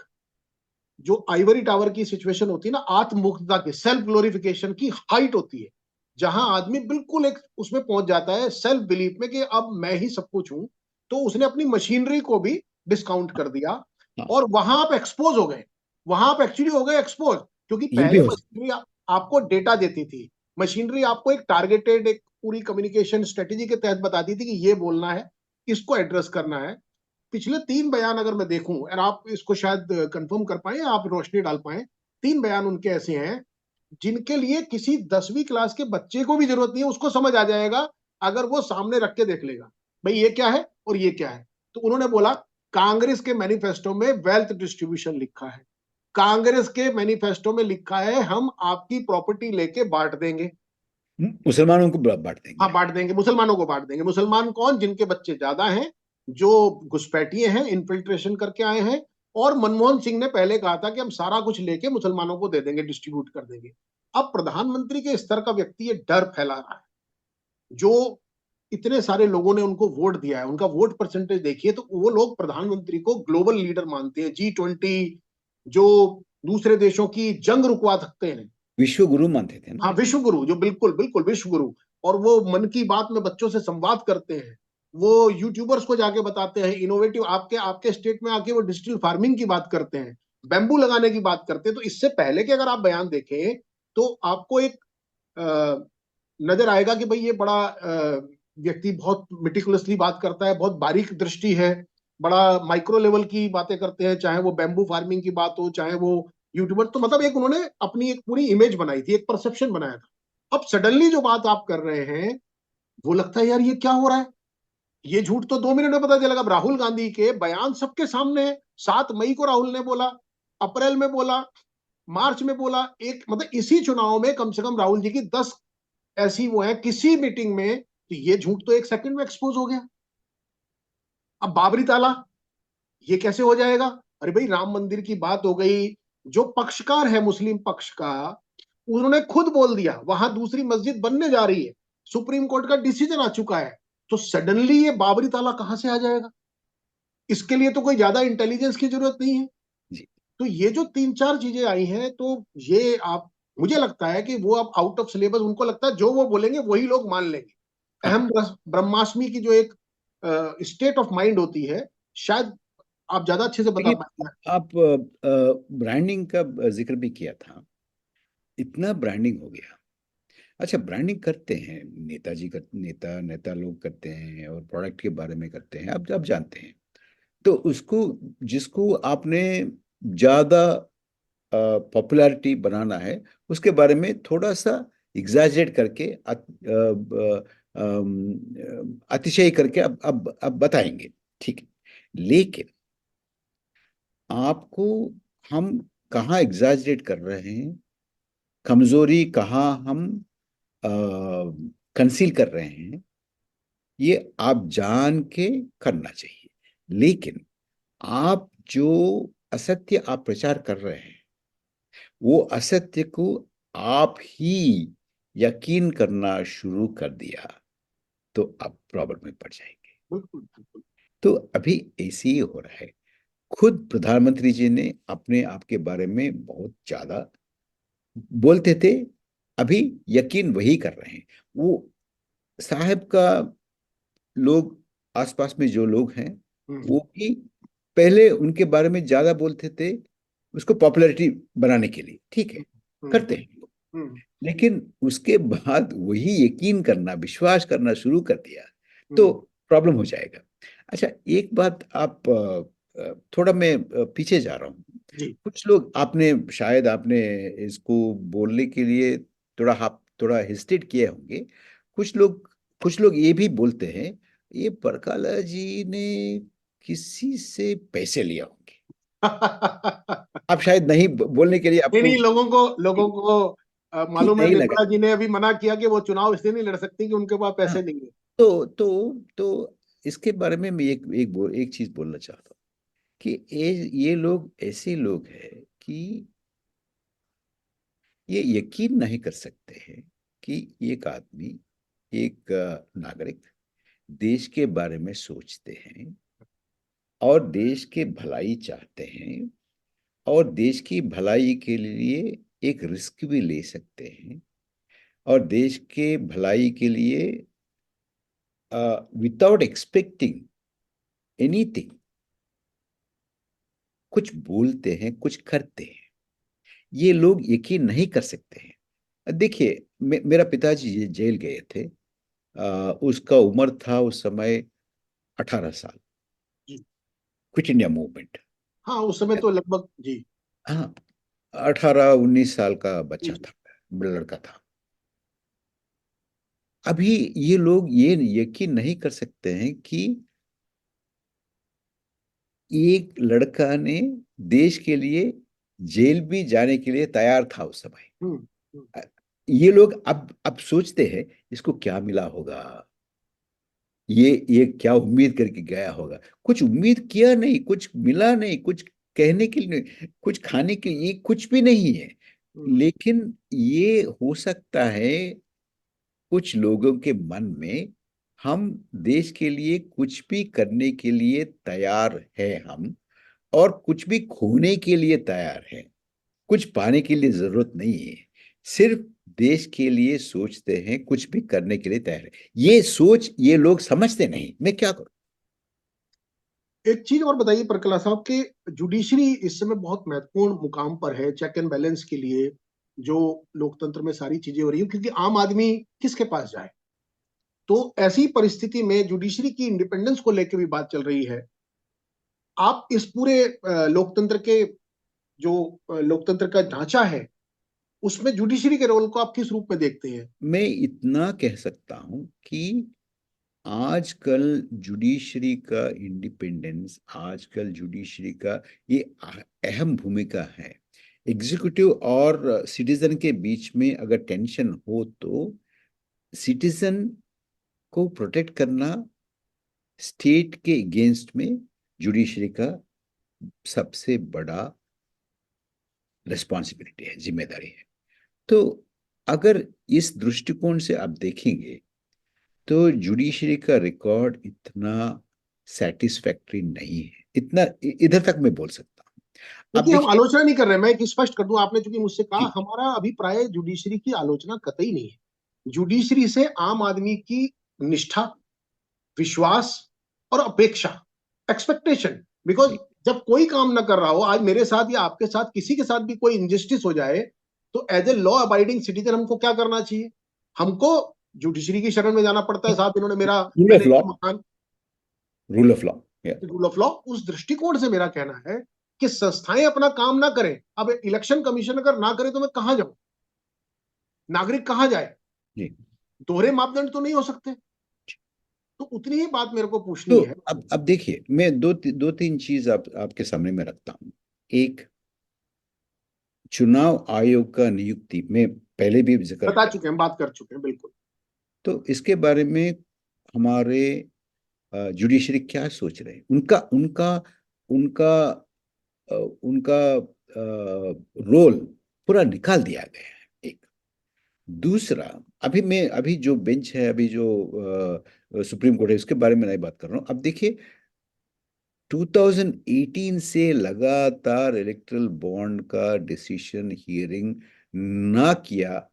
जो आइवरी टावर की सिचुएशन होती है ना, आत्ममुग्धता की, सेल्फ ग्लोरिफिकेशन की हाइट होती है, जहां आदमी बिल्कुल एक उसमें पहुंच जाता है सेल्फ बिलीफ में कि अब मैं ही सब कुछ हूं, तो उसने अपनी मशीनरी को भी डिस्काउंट कर दिया हाँ, और वहां आप एक्सपोज हो गए, वहां आप एक्चुअली हो गए एक्सपोज, क्योंकि ये भी पहले हो सकता मशीनरी आपको डेटा देती थी, मशीनरी आपको एक टारगेटेड एक पूरी कम्युनिकेशन स्ट्रेटेजी के तहत बताती थी कि ये बोलना है, इसको एड्रेस करना है। पिछले 3 बयान अगर मैं देखूं और आप इसको शायद कंफर्म कर पाए, आप रोशनी डाल पाए, 3 बयान उनके ऐसे हैं जिनके लिए किसी 10वीं क्लास के बच्चे को भी जरूरत नहीं है, उसको समझ आ जाएगा अगर वो सामने रख के देख लेगा भाई ये क्या है और ये क्या है। तो उन्होंने बोला कांग्रेस के मैनिफेस्टो में वेल्थ डिस्ट्रीब्यूशन लिखा है, कांग्रेस के मैनिफेस्टो में लिखा है हम आपकी प्रॉपर्टी लेके बांट देंगे। है। मुसलमानों को बांट हाँ देंगे। बांट देंगे, मुसलमानों को बांट देंगे। मुसलमान कौन? जिनके बच्चे ज्यादा हैं, जो घुसपैठिए हैं, इन्फिल्ट्रेशन करके आए हैं। और मनमोहन सिंह ने पहले कहा था कि हम सारा कुछ लेके मुसलमानों को दे देंगे, डिस्ट्रीब्यूट कर देंगे। अब प्रधानमंत्री के स्तर का व्यक्ति ये डर फैला रहा है, जो इतने सारे लोगों ने उनको वोट दिया है, उनका वोट परसेंटेज देखिए तो वो लोग प्रधानमंत्री को ग्लोबल लीडर मानते हैं, G20, जो दूसरे देशों की जंग रुकवा सकते हैं। विश्व गुरु मानते थे ना। हाँ विश्व गुरु, जो बिल्कुल बिल्कुल विश्व गुरु। और वो मन की बात में बच्चों से संवाद करते हैं, वो यूट्यूबर्स को जाके बताते हैं, इनोवेटिव आपके आपके स्टेट में आके वो डिजिटल फार्मिंग की बात करते हैं, बैम्बू लगाने की बात करते हैं। तो इससे पहले के अगर आप बयान देखें तो आपको एक नजर आएगा कि भाई ये बड़ा व्यक्ति बहुत मिटिकुलसली बात करता है, बहुत बारीक दृष्टि है, बड़ा माइक्रो लेवल की बातें करते हैं, चाहे वो बैम्बू फार्मिंग की बात हो, चाहे वो यूट्यूबर। तो मतलब एक उन्होंने अपनी एक पूरी इमेज बनाई थी, एक परसेप्शन बनाया था। अब सडनली जो बात आप कर रहे हैं वो लगता है यार ये क्या हो रहा है, ये झूठ तो 2 मिनट में पता चलेगा। अब राहुल गांधी के बयान सबके सामने है, 7 मई को राहुल ने बोला, अप्रैल में बोला, मार्च में बोला, एक मतलब इसी चुनाव में कम से कम राहुल जी की 10 ऐसी वो है किसी मीटिंग में, तो ये झूठ तो 1 सेकंड में एक्सपोज हो गया। अब बाबरी ताला ये कैसे हो जाएगा? अरे भाई राम मंदिर की बात हो गई, जो पक्षकार है मुस्लिम पक्ष का, उन्होंने खुद बोल दिया वहां दूसरी मस्जिद बनने जा रही है, सुप्रीम कोर्ट का डिसीजन आ चुका है। तो सडनली ये बाबरी ताला कहां से आ जाएगा? इसके लिए तो कोई ज्यादा इंटेलिजेंस की जरूरत नहीं है। जी। तो ये जो 3-4 चीजें आई हैं, तो ये आप, मुझे लगता है कि वो अब आउट ऑफ सिलेबस, उनको लगता है जो वो बोलेंगे वही लोग मान लेंगे। हाँ, अहम ब्रह्मास्मि की जो एक स्टेट ऑफ माइंड होती है, शायद आप ज्यादा अच्छे से बता देखिए, पाएंगे। आप ब्रांडिंग का जिक्र भी किया था। इतना ब्रांडिंग हो गया। अच्छा, ब्रांडिंग करते हैं नेताजी, कर नेता नेता लोग करते हैं और प्रोडक्ट के बारे में करते हैं, आप जानते हैं। तो उसको, जिसको आपने ज्यादा पॉपुलैरिटी बनाना है, उसके बारे में थोड़ा सा एग्जैजरेट करके अतिशय करके अब बताएंगे, ठीक है। लेकिन आपको, हम कहाँ एग्जैजरेट कर रहे हैं, कमजोरी कहाँ हम कंसील कर रहे हैं, ये आप जान के करना चाहिए। लेकिन आप जो असत्य आप प्रचार कर रहे हैं, वो असत्य को आप ही यकीन करना शुरू कर दिया, तो आप प्रॉब्लम में पड़ जाएंगे। बिल्कुल बिल्कुल। तो अभी ऐसे ही हो रहा है। खुद प्रधानमंत्री जी ने अपने आप के बारे में बहुत ज्यादा बोलते थे, अभी यकीन वही कर रहे हैं। वो साहब का लोग, आसपास में जो लोग हैं, वो भी पहले उनके बारे में ज्यादा बोलते थे, उसको पॉपुलैरिटी बनाने के लिए, ठीक है, करते हैं। हम्म लेकिन उसके बाद वही यकीन करना, विश्वास करना शुरू कर दिया, तो हम्म प्रॉब्लम हो जाएगा। अच्छा, एक बात आप थोड़ा मैं पीछे जा रहा हूँ। जी। कुछ लोग, आपने शायद आपने इसको बोलने के लिए थोड़ा हेजिटेट किए होंगे। कुछ लोग ये भी बोलते हैं, ये परकाला जी ने किसी से पैसे लिए होंगे। आप शायद नहीं बोलने के लिए, नहीं आपको नहीं, लोगों को ठीक मालूम है, नहीं लगा। निर्मला जी ने अभी मना किया कि वो चुनाव इसलिए नहीं लड़ सकती कि उनके पास हाँ, पैसे नहीं है। तो इसके बारे में मैं एक चीज बोलना चाहता हूँ कि ये लोग ऐसे लोग हैं कि ये यकीन नहीं कर सकते हैं कि एक आदमी, एक नागरिक देश के बारे में सोचते हैं और देश के भलाई चाहते हैं और देश की भलाई के लिए एक रिस्क भी ले सकते हैं और देश के भलाई के लिए विदाउट एक्सपेक्टिंग एनीथिंग कुछ बोलते हैं, कुछ करते हैं। ये लोग यकीन नहीं कर सकते हैं। देखिए, मेरा पिताजी जेल गए थे। उसका उम्र था उस समय 18 साल। जी। Quit India Movement. हाँ, उस समय तो लगभग जी। हाँ, 18-19 साल का जी बच्चा जी। था, लड़का था। अभी ये लोग ये यकीन नहीं कर सकते हैं कि एक लड़का ने देश के लिए जेल भी जाने के लिए तैयार था उस समय। हम्म हम्म। अ, ये लोग अब सोचते हैं इसको क्या मिला होगा, ये क्या उम्मीद करके गया होगा। कुछ उम्मीद किया नहीं, कुछ मिला नहीं, कुछ कहने के लिए नहीं, कुछ खाने के लिए कुछ भी नहीं है। हम्म। लेकिन ये हो सकता है कुछ लोगों के मन में, हम देश के लिए कुछ भी करने के लिए तैयार है हम, और कुछ भी खोने के लिए तैयार है। कुछ पाने के लिए जरूरत नहीं है, सिर्फ देश के लिए सोचते हैं, कुछ भी करने के लिए तैयार है। ये सोच ये लोग समझते नहीं। मैं क्या करूं? एक चीज और बताइए प्रकला साहब कि जुडिशरी इस समय बहुत महत्वपूर्ण मुकाम पर है चेक एंड बैलेंस के लिए, जो लोकतंत्र में सारी चीजें हो रही हैं, क्योंकि आम आदमी किसके पास जाए। तो ऐसी परिस्थिति में जुडिशरी की इंडिपेंडेंस को लेकर भी बात चल रही है। आप इस पूरे लोकतंत्र के जो लोकतंत्र का ढांचा है, उसमें जुडिशरी के रोल को आप किस रूप में देखते हैं? मैं इतना कह सकता हूं कि आजकल जुडिशरी का इंडिपेंडेंस, आजकल जुडिशरी का ये अहम भूमिका है। एग्जीक्यूटिव और सिटीजन के बीच में अगर टेंशन हो तो सिटीजन को प्रोटेक्ट करना स्टेट के अगेंस्ट में जुडिशरी का सबसे बड़ा रिस्पॉन्सिबिलिटी है, जिम्मेदारी है। तो अगर इस दृष्टिकोण से आप देखेंगे तो जुडिशरी का रिकॉर्ड इतना सेटिस्फैक्टरी नहीं है। इतना इधर तक मैं बोल सकता हूं। अब देखिए, हम देखिए आलोचना नहीं कर रहे हैं, मैं एक स्पष्ट कर दूं, आपने चूंकि मुझसे कहा, कि हमारा अभिप्राय जुडिशरी की आलोचना कतई नहीं है। जुडिशरी से आम आदमी की निष्ठा, विश्वास और अपेक्षा, एक्सपेक्टेशन, बिकॉज जी, जब कोई काम ना कर रहा हो, आज मेरे साथ या आपके साथ किसी के साथ भी कोई इनजस्टिस हो जाए, तो as a law abiding citizen हमको क्या करना चाहिए? हमको जुडिशरी की शरण में जाना पड़ता है। साहब, इन्होंने मेरा, रूल ऑफ मैंने लॉ, एक मकान, rule of law. Rule of law, उस दृष्टिकोण से मेरा कहना है कि संस्थाएं अपना काम ना करें। अब इलेक्शन कमीशन अगर ना करे तो मैं कहां जाऊं? नागरिक कहां जाए? जी। दोहरे मापदंड तो नहीं हो सकते। तो उतनी ही बात मेरे को तो पूछनी है। अब देखिए, मैं दो तीन चीज आपके सामने में रखता हूं। एक, चुनाव आयोग का नियुक्ति में पहले भी जिक्र बता किया। चुके हैं, बात कर चुके हैं, बिल्कुल। तो इसके बारे में हमारे जुडिशरी क्या सोच रहे हैं? उनका उनका उनका उनका रोल पूरा निकाल दिया गया है। एक, दूसरा, अभी जो बेंच है, अभी जो सुप्रीम कोर्ट है, उसके बारे में नहीं बात कर रहा हूं। अब देखिए, 2018 से लगातार इलेक्ट्रल बॉन्ड का डिसीजन हियरिंग ना किया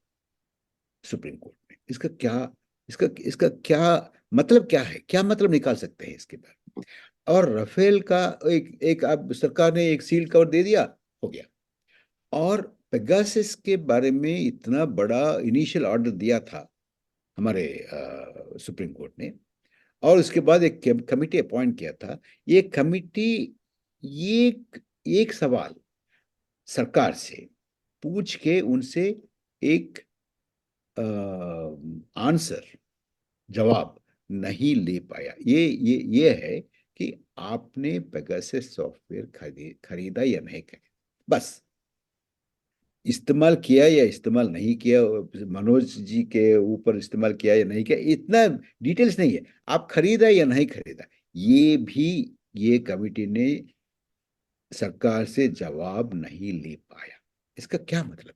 सुप्रीम कोर्ट ने। इसका क्या मतलब, क्या है? क्या मतलब निकाल सकते हैं इसके बारे में? और राफेल का एक एक अब सरकार ने एक सील कवर दे दिया, हो गया। और पेगासस के बारे में इतना बड़ा इनिशियल ऑर्डर दिया था हमारे सुप्रीम कोर्ट ने, और उसके बाद एक कमिटी अपॉइंट किया था। ये कमिटी ये एक सवाल सरकार से पूछ के उनसे एक आंसर, जवाब नहीं ले पाया। ये है कि आपने पेगासस सॉफ्टवेयर खरीदा या नहीं खरीदा, बस। इस्तेमाल किया या इस्तेमाल नहीं किया, मनोज जी के ऊपर इस्तेमाल किया या नहीं किया, इतना डिटेल्स नहीं है। आप खरीदा या नहीं खरीदा, ये भी ये कमिटी ने सरकार से जवाब नहीं ले पाया। इसका क्या मतलब है?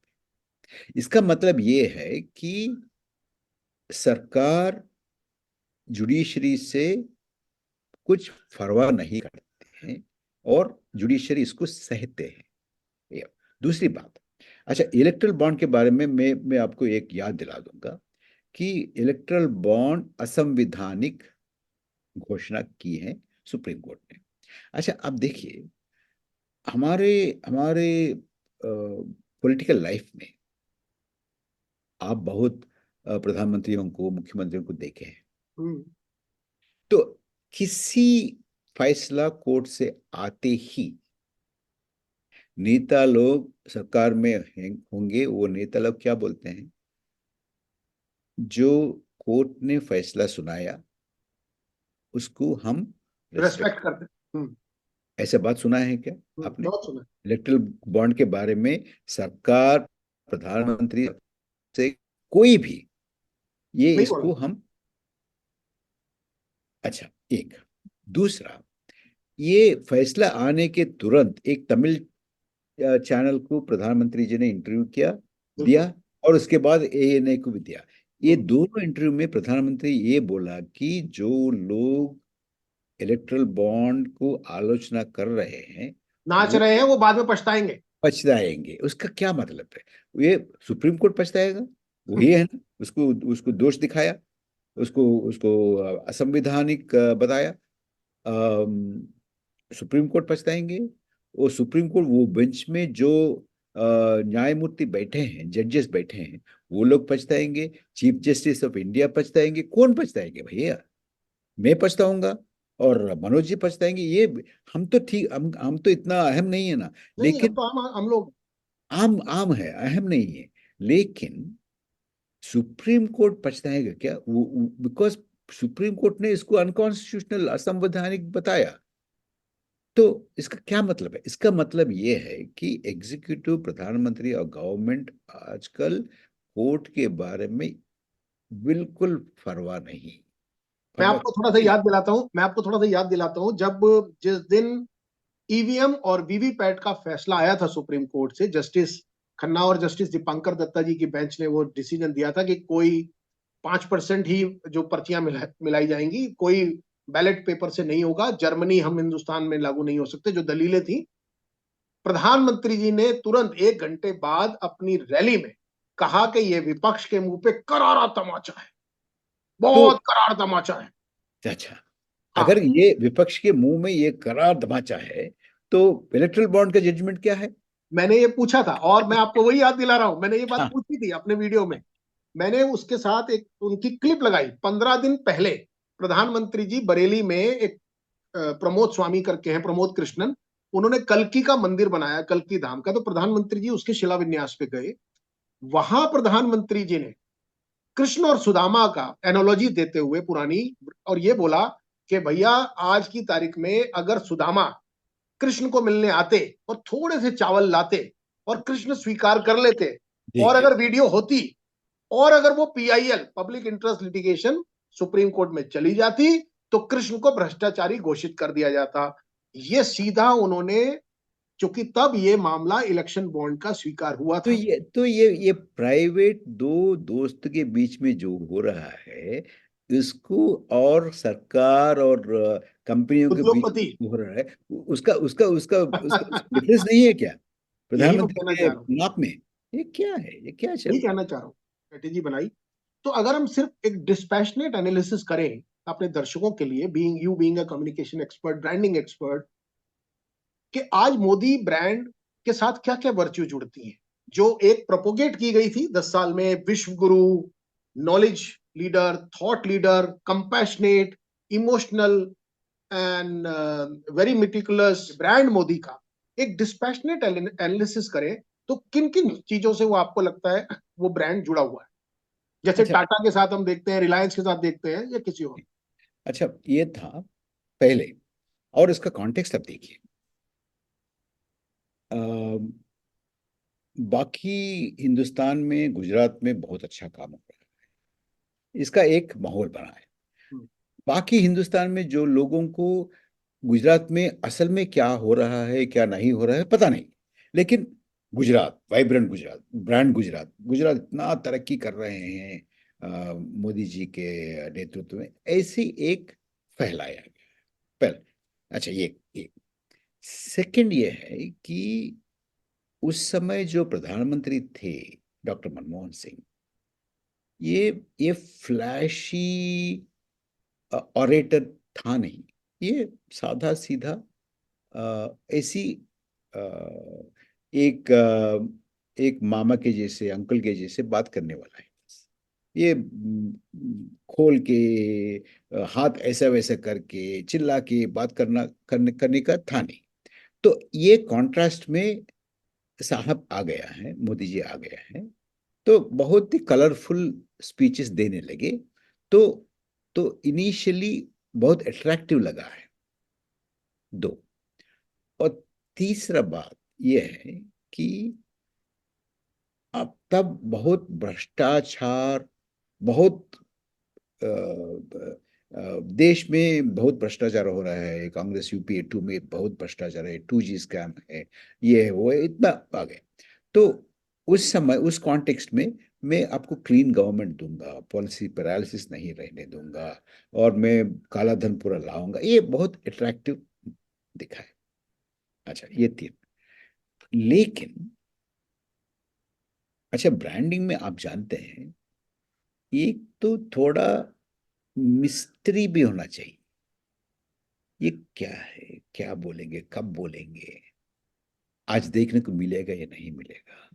इसका मतलब ये है कि सरकार जुडिशरी से कुछ परवाह नहीं करते हैं और जुडिशरी इसको सहते हैं। ये दूसरी बात। अच्छा, इलेक्ट्रल बॉन्ड के बारे में मैं आपको एक याद दिला दूंगा कि इलेक्ट्रल बॉन्ड असंवैधानिक घोषणा की है सुप्रीम कोर्ट ने। अच्छा, अब देखिए, हमारे हमारे पॉलिटिकल लाइफ में आप बहुत प्रधानमंत्रियों को, मुख्यमंत्रियों को देखे हैं। हम्म, तो किसी फैसला कोर्ट से आते ही नेता लोग सरकार में होंगे, वो नेता लोग क्या बोलते हैं? जो कोर्ट ने फैसला सुनाया उसको हम रेस्पेक्ट। रेस्पेक्ट करते हैं। ऐसा बात सुना है क्या आपने? बहुत सुना। इलेक्ट्रल बॉन्ड के बारे में सरकार, प्रधानमंत्री से कोई भी ये नहीं बोला। इसको हम। अच्छा, एक दूसरा, ये फैसला आने के तुरंत एक तमिल चैनल को प्रधानमंत्री जी ने इंटरव्यू बिल्कुल। दिया और उसके बाद एएनए को भी दिया। ये हम्म, दोनों इंटरव्यू में प्रधानमंत्री ये बोला कि जो लोग इलेक्ट्रल बॉन्ड को आलोचना कर रहे हैं नाच वो रहे हैं वो बाद में पछताएंगे। पछताएंगे। उसका क्या मतलब है? ये सुप्रीम कोर्ट पछताएगा? वही है ना, उसको उसको दोष दिखाया, उसको उसको असंवैधानिक बताया। अम, सुप्रीम कोर्ट पछताएंगे। वो सुप्रीम कोर्ट, वो बेंच में जो न्यायमूर्ति बैठे हैं, जजेस बैठे हैं, वो लोग पछताएंगे। चीफ जस्टिस ऑफ इंडिया पछताएंगे। कौन पछताएंगे भैया? मैं पछताऊंगा और मनोज जी पछताएंगे। ये हम तो ठीक, हम तो इतना अहम नहीं है ना। नहीं, हम लेकिन तो हम लोग। आम आम है, अहम नहीं है। लेकिन सुप्रीम कोर्ट पछताएगा क्या? वो बिकॉज सुप्रीम कोर्ट ने इसको अनकॉन्स्टिट्यूशनल, असंवैधानिक बताया। तो इसका क्या मतलब है? इसका मतलब ये है कि एग्जीक्यूटिव, प्रधानमंत्री और गवर्नमेंट आजकल कोर्ट के बारे में बिल्कुल परवाह नहीं। मैं परवाह आपको थोड़ा सा नहीं। याद दिलाता हूँ, जब जिस दिन ईवीएम और वीवीपैट का फैसला आया था सुप्रीम कोर्ट से, जस्टिस खन्ना और जस्टिस दीपांकर दत्ता जी की बेंच ने वो डिसीजन दिया था कि कोई 5% ही जो पर्चियां मिलाई जाएंगी, कोई बैलेट पेपर से नहीं होगा, जर्मनी हम हिंदुस्तान में लागू नहीं हो सकते, जो दलीलें थी। प्रधानमंत्री जी ने तुरंत 1 घंटे बाद अपनी रैली में कहा कि यह विपक्ष के मुंह पे करारा तमाचा है, तो बहुत करारा तमाचा है। अच्छा, अगर हाँ, ये विपक्ष के मुंह में ये करार दमाचा है, तो इलेक्ट्रल बॉन्ड का जजमेंट क्या है? मैंने ये पूछा था और मैं आपको वही याद दिला रहा हूं, मैंने ये बात हाँ, पूछी थी अपने वीडियो में। मैंने उसके साथ एक उनकी क्लिप लगाई 15 दिन पहले। प्रधानमंत्री जी बरेली में एक प्रमोद स्वामी करके हैं, प्रमोद कृष्णन, उन्होंने कल्की का मंदिर बनाया, कल्की धाम का, तो प्रधानमंत्री जी उसके शिलान्यास पे गए। वहां प्रधानमंत्री जी ने कृष्ण और सुदामा का एनोलॉजी देते हुए पुरानी, और ये बोला कि भैया आज की तारीख में अगर सुदामा कृष्ण को मिलने आते और थोड़े से चावल लाते और कृष्ण स्वीकार कर लेते, और देखिए। अगर वीडियो होती, और अगर वो PIL, public interest litigation, supreme court में चली जाती, तो कृष्ण को भ्रष्टाचारी घोषित कर दिया जाता। ये सीधा उन्होंने, क्योंकि तब ये मामला इलेक्शन बॉन्ड का स्वीकार हुआ तो था। ये प्राइवेट दो दोस्त के बीच में जो हो रहा है, इसको और सरकार और कंपनियों के बीच उद्योगपति। में हो रहा है, उसका उसका उसका उसका डिफरेंस नहीं है क्या यही मैं प्रधानमंत्री कहना के चाह रहा हूँ, नाप में? ये क्या है? ये क्या चल यही रहा कहना चाह रहा हूँ। स्ट्रेटेजी बनाई। तो अगर हम सिर्फ एक डिस्पैशनेट एनालिसिस करें अपने दर्शकों के लिए, being a communication expert, branding expert, कि आज मोदी ब्रांड के साथ क्या क्या वर्च्यू जुड़ती हैं, जो एक प्रोपोगेट की गई थी 10 साल में, विश्व गुरु, knowledge leader, thought leader, compassionate, emotional and very meticulous brand Modi का, एक डिस्पैशनेट एनालिसिस करें तो किन किन चीजों से वो आपको लगता है वो ब्रांड जुड़ा हुआ है? जैसे अच्छा। टाटा के साथ हम देखते हैं, रिलायंस के साथ देखते हैं, या किसी और। अच्छा, ये था पहले, और इसका कॉन्टेक्स्ट अब देखिए। बाकी हिंदुस्तान में, गुजरात में बहुत अच्छा काम हो रहा है, इसका एक माहौल बना है। बाकी हिंदुस्तान में जो लोगों को गुजरात में असल में क्या हो रहा है, क्या नहीं हो रहा है, पता नहीं। लेकिन गुजरात, वाइब्रेंट गुजरात, ब्रांड गुजरात, गुजरात इतना तरक्की कर रहे हैं मोदी जी के नेतृत्व में, ऐसी एक फैलाया गया। पहले, अच्छा ये सेकंड ये है कि उस समय जो प्रधानमंत्री थे डॉक्टर मनमोहन सिंह, ये फ्लैशी ऑरेटर था नहीं। ये साधा सीधा ऐसी अ, एक मामा के जैसे, अंकल के जैसे बात करने वाला है। ये खोल के हाथ ऐसा वैसा करके चिल्ला के बात करने का था नहीं। तो ये कॉन्ट्रास्ट में साहब आ गया है, मोदी जी आ गया है, तो बहुत ही कलरफुल स्पीचेस देने लगे। तो इनिशियली बहुत अट्रैक्टिव लगा है। दो, और तीसरा बात यह है कि अब तब बहुत भ्रष्टाचार, बहुत देश में बहुत भ्रष्टाचार हो रहा है। कांग्रेस यूपीए 2 में बहुत भ्रष्टाचार है, 2G स्कैम है, ये है वो है, इतना आ गया। तो उस समय उस कॉन्टेक्स्ट में मैं आपको क्लीन गवर्नमेंट दूंगा, पॉलिसी पैरालिसिस नहीं रहने दूंगा, और मैं काला धन पूरा लाऊंगा, ये बहुत अट्रैक्टिव दिखा है। अच्छा, ये तीन। लेकिन अच्छा, ब्रांडिंग में आप जानते हैं, एक तो थोड़ा मिस्ट्री भी होना चाहिए। ये क्या है, क्या बोलेंगे, कब बोलेंगे, आज देखने को मिलेगा या नहीं मिलेगा,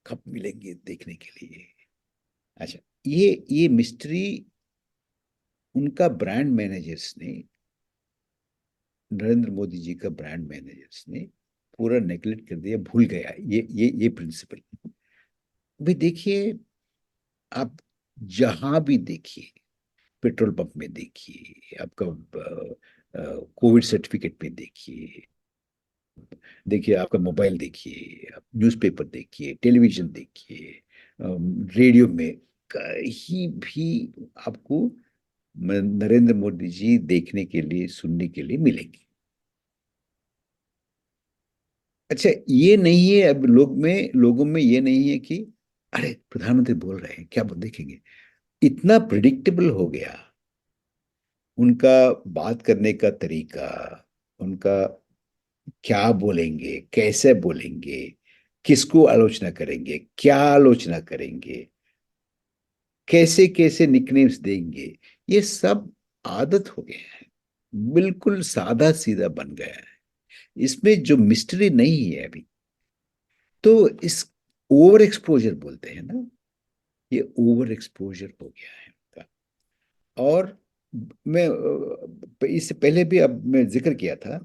कब मिलेंगे देखने के लिए। अच्छा, ये मिस्ट्री उनका ब्रांड मैनेजर्स ने, नरेंद्र मोदी जी का ब्रांड मैनेजर्स ने पूरा नेग्लेक्ट कर दिया, भूल गया ये प्रिंसिपल। भाई देखिए, आप जहां भी देखिए, पेट्रोल पंप में देखिए, आपका कोविड सर्टिफिकेट में देखिए, देखिए आपका मोबाइल देखिए, आप न्यूज़पेपर देखिए, टेलीविजन देखिए, रेडियो में कहीं भी आपको नरेंद्र मोदी जी देखने के लिए, सुनने के लिए मिलेंगे। अच्छा, ये नहीं है अब लोगों में ये नहीं है कि अरे प्रधानमंत्री बोल रहे हैं, क्या देखेंगे। इतना प्रिडिक्टेबल हो गया उनका बात करने का तरीका, उनका क्या बोलेंगे, कैसे बोलेंगे, किसको आलोचना करेंगे, क्या आलोचना करेंगे, कैसे कैसे निकनेम्स देंगे, ये सब आदत हो गया है, बिल्कुल सादा सीधा बन गया है। इसमें जो मिस्ट्री नहीं है अभी, तो इस ओवर एक्सपोजर बोलते हैं ना, ये ओवर एक्सपोजर हो गया है उनका। और मैं इससे पहले भी अब मैं जिक्र किया था,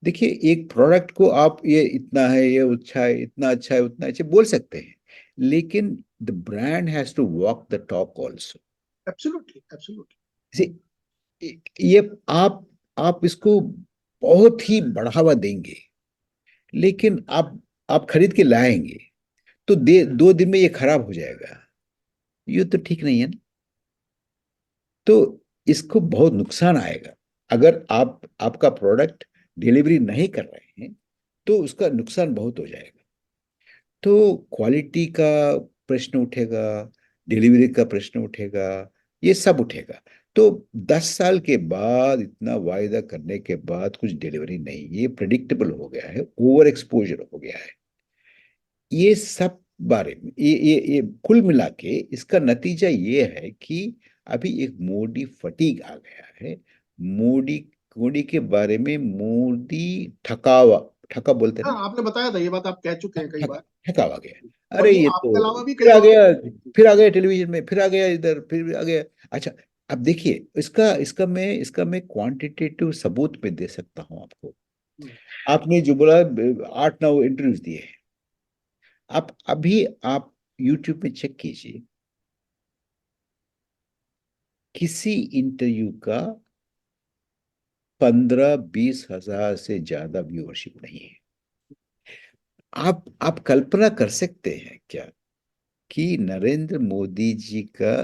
देखिए एक प्रोडक्ट को आप ये इतना है, ये अच्छा है, इतना अच्छा है, उतना अच्छा बोल सकते हैं, लेकिन the brand has to walk the talk also. Absolutely, absolutely. ये आप इसको बहुत ही बढ़ावा देंगे, लेकिन आप खरीद के लाएंगे तो 2 दिन में ये खराब हो जाएगा, ये तो ठीक नहीं है ना। तो इसको बहुत नुकसान आएगा अगर आपका प्रोडक्ट डिलीवरी नहीं कर रहे हैं, तो उसका नुकसान बहुत हो जाएगा। तो क्वालिटी का प्रश्न उठेगा, डिलीवरी का प्रश्न उठेगा, ये सब उठेगा। तो 10 साल के बाद इतना वायदा करने के बाद कुछ डिलीवरी नहीं, ये प्रिडिक्टेबल हो गया है, ओवर एक्सपोजर हो गया है। ये सब बारे में ये कुल मिला के इसका नतीजा ये है कि अभी एक मोदी फटीग आ गया है। मोदी मोदी के बारे में, मोदी ठका बोलते हैं हाँ, ना, आपने बताया था, ये बात आप कह चुके हैं कई ठका बार। ठका आ गया। और अरे ये ये आपके तो अलावा भी फिर कई आ और गया, फिर आ गया टेलीविजन में, फिर आ गया इधर, फिर आ गया। अच्छा, अब देखिए इसका मैं क्वांटिटेटिव सबूत में दे सकता हूँ आपको। आपने जो बोला 8-9 इंटरव्यूज दिए हैं, आप यूट्यूब में चेक कीजिए, किसी इंटरव्यू का 15-20 हजार से ज्यादा व्यूअरशिप नहीं है। आप कल्पना कर सकते हैं क्या कि नरेंद्र मोदी जी का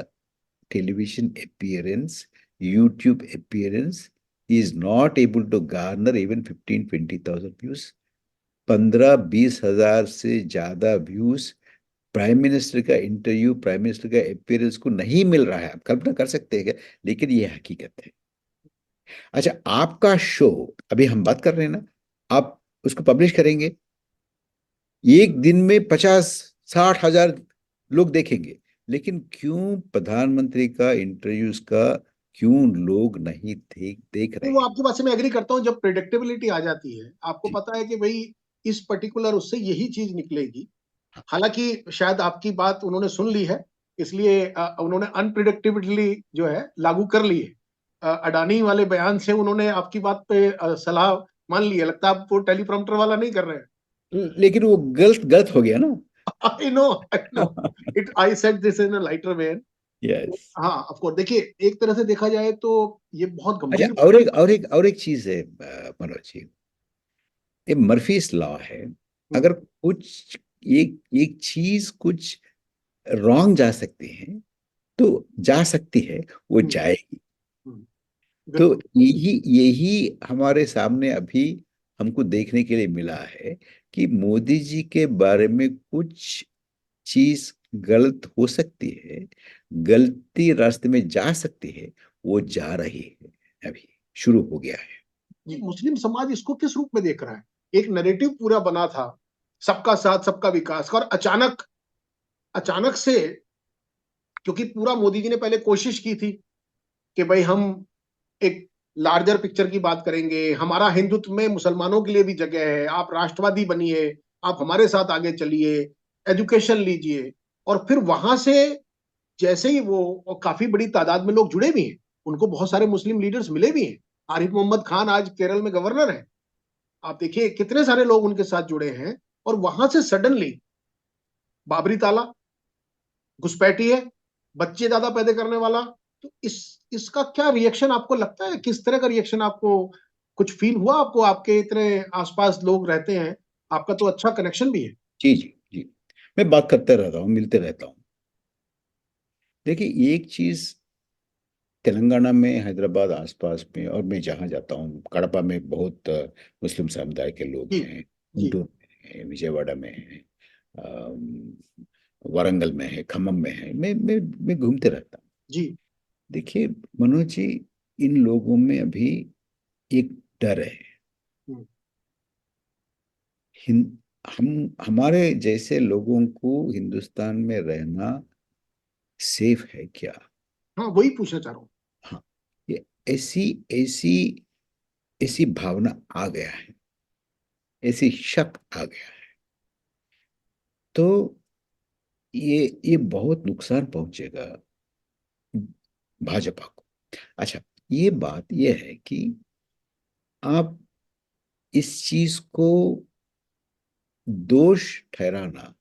television appearance, YouTube appearance is not able to garner even 15-20 thousand views? 15-20 हजार से ज्यादा व्यूज प्राइम मिनिस्टर का इंटरव्यू, प्राइम मिनिस्टर का अपीयरेंस को नहीं मिल रहा है। आप कल्पना कर सकते हैं क्या? लेकिन ये हकीकत है। अच्छा, आपका शो अभी हम बात कर रहे हैं ना, आप उसको पब्लिश करेंगे, एक दिन में 50-60 हजार लोग देखेंगे, लेकिन क्यों प्रधानमंत्री का इंटरव्यूज का क्यों लोग नहीं देख तो रहे वो हैं? आपकी बात से मैं एग्री करता हूँ। जब प्रिडिक्टेबिलिटी आ जाती है, आपको जी। पता है कि भाई इस पर्टिकुलर उससे यही चीज निकलेगी। हालांकि शायद आपकी बात उन्होंने सुन ली है, इसलिए उन्होंने अनप्रिडिक्टेबिलिटी जो है लागू कर ली है। अडानी वाले बयान से उन्होंने आपकी बात पे सलाह मान ली है। लगता है आप वो टेलीप्रॉम्प्टर वाला नहीं कर रहे हैं। लेकिन वो गलत गलत हो गया ना। I know, I know. It I said this in a lighter way. Yes. हाँ, ऑफ कोर्स। देखिए, एक तरह से देखा जाए तो ये बहुत अच्छा, गंभीर और एक चीज है मनोज जी, ये मर्फीज लॉ है। हम्म, अगर कुछ एक एक चीज कुछ रॉन्ग जा सकती है तो जा सकती है, वो हम्म, जाएगी। हम्म, तो बिल्कुल। यही यही हमारे सामने अभी हमको देखने के लिए मिला है कि मोदी जी के बारे में कुछ चीज गलत हो सकती है, गलती रास्ते में जा सकती है, वो जा रही है, अभी शुरू हो गया है। जी, मुस्लिम समाज इसको किस रूप में देख रहा है? एक नैरेटिव पूरा बना था, सबका साथ सबका विकास का, और अचानक अचानक से, क्योंकि पूरा मोदी जी ने पहले कोशिश की थी कि भाई हम एक लार्जर पिक्चर की बात करेंगे, हमारा हिंदुत्व में मुसलमानों के लिए भी जगह है, आप राष्ट्रवादी बनिए, आप हमारे साथ आगे चलिए, एजुकेशन लीजिए। और फिर वहां से जैसे ही वो, और काफी बड़ी तादाद में लोग जुड़े भी हैं, उनको बहुत सारे मुस्लिम लीडर्स मिले भी हैं। आरिफ मोहम्मद खान आज केरल में गवर्नर है। आप देखिए कितने सारे लोग उनके साथ जुड़े हैं। और वहां से सडनली बाबरी ताला, घुसपैठी है, बच्चे ज्यादा पैदा करने वाला। तो इसका क्या रिएक्शन आपको लगता है? किस तरह का रिएक्शन आपको कुछ फील हुआ? आपको, आपके इतने आसपास लोग रहते हैं, आपका तो अच्छा कनेक्शन भी है। जी जी जी, मैं बात करते रहता हूँ, मिलते रहता हूँ। देखिए, एक चीज तेलंगाना में, हैदराबाद आसपास में, और मैं जहाँ जाता हूँ, कड़पा में बहुत मुस्लिम समुदाय के लोग जी, हैं, जी, गुंटूर में है, विजयवाड़ा में है, वारंगल में है, खम्मम में है। मैं घूमते रहता हूँ। जी। देखिए मनोज जी, इन लोगों में अभी एक डर है। हम्म, हिंद हम हमारे जैसे लोगों को हिंदुस्तान में रहना सेफ है क्या? हाँ, वही पूछना चाह रहा हूँ। हाँ, ये ऐसी ऐसी ऐसी भावना आ गया है, ऐसी शक आ गया है। तो ये बहुत नुकसान पहुंचेगा भाजपा को। अच्छा, ये बात ये है कि आप इस चीज को दोष ठहराना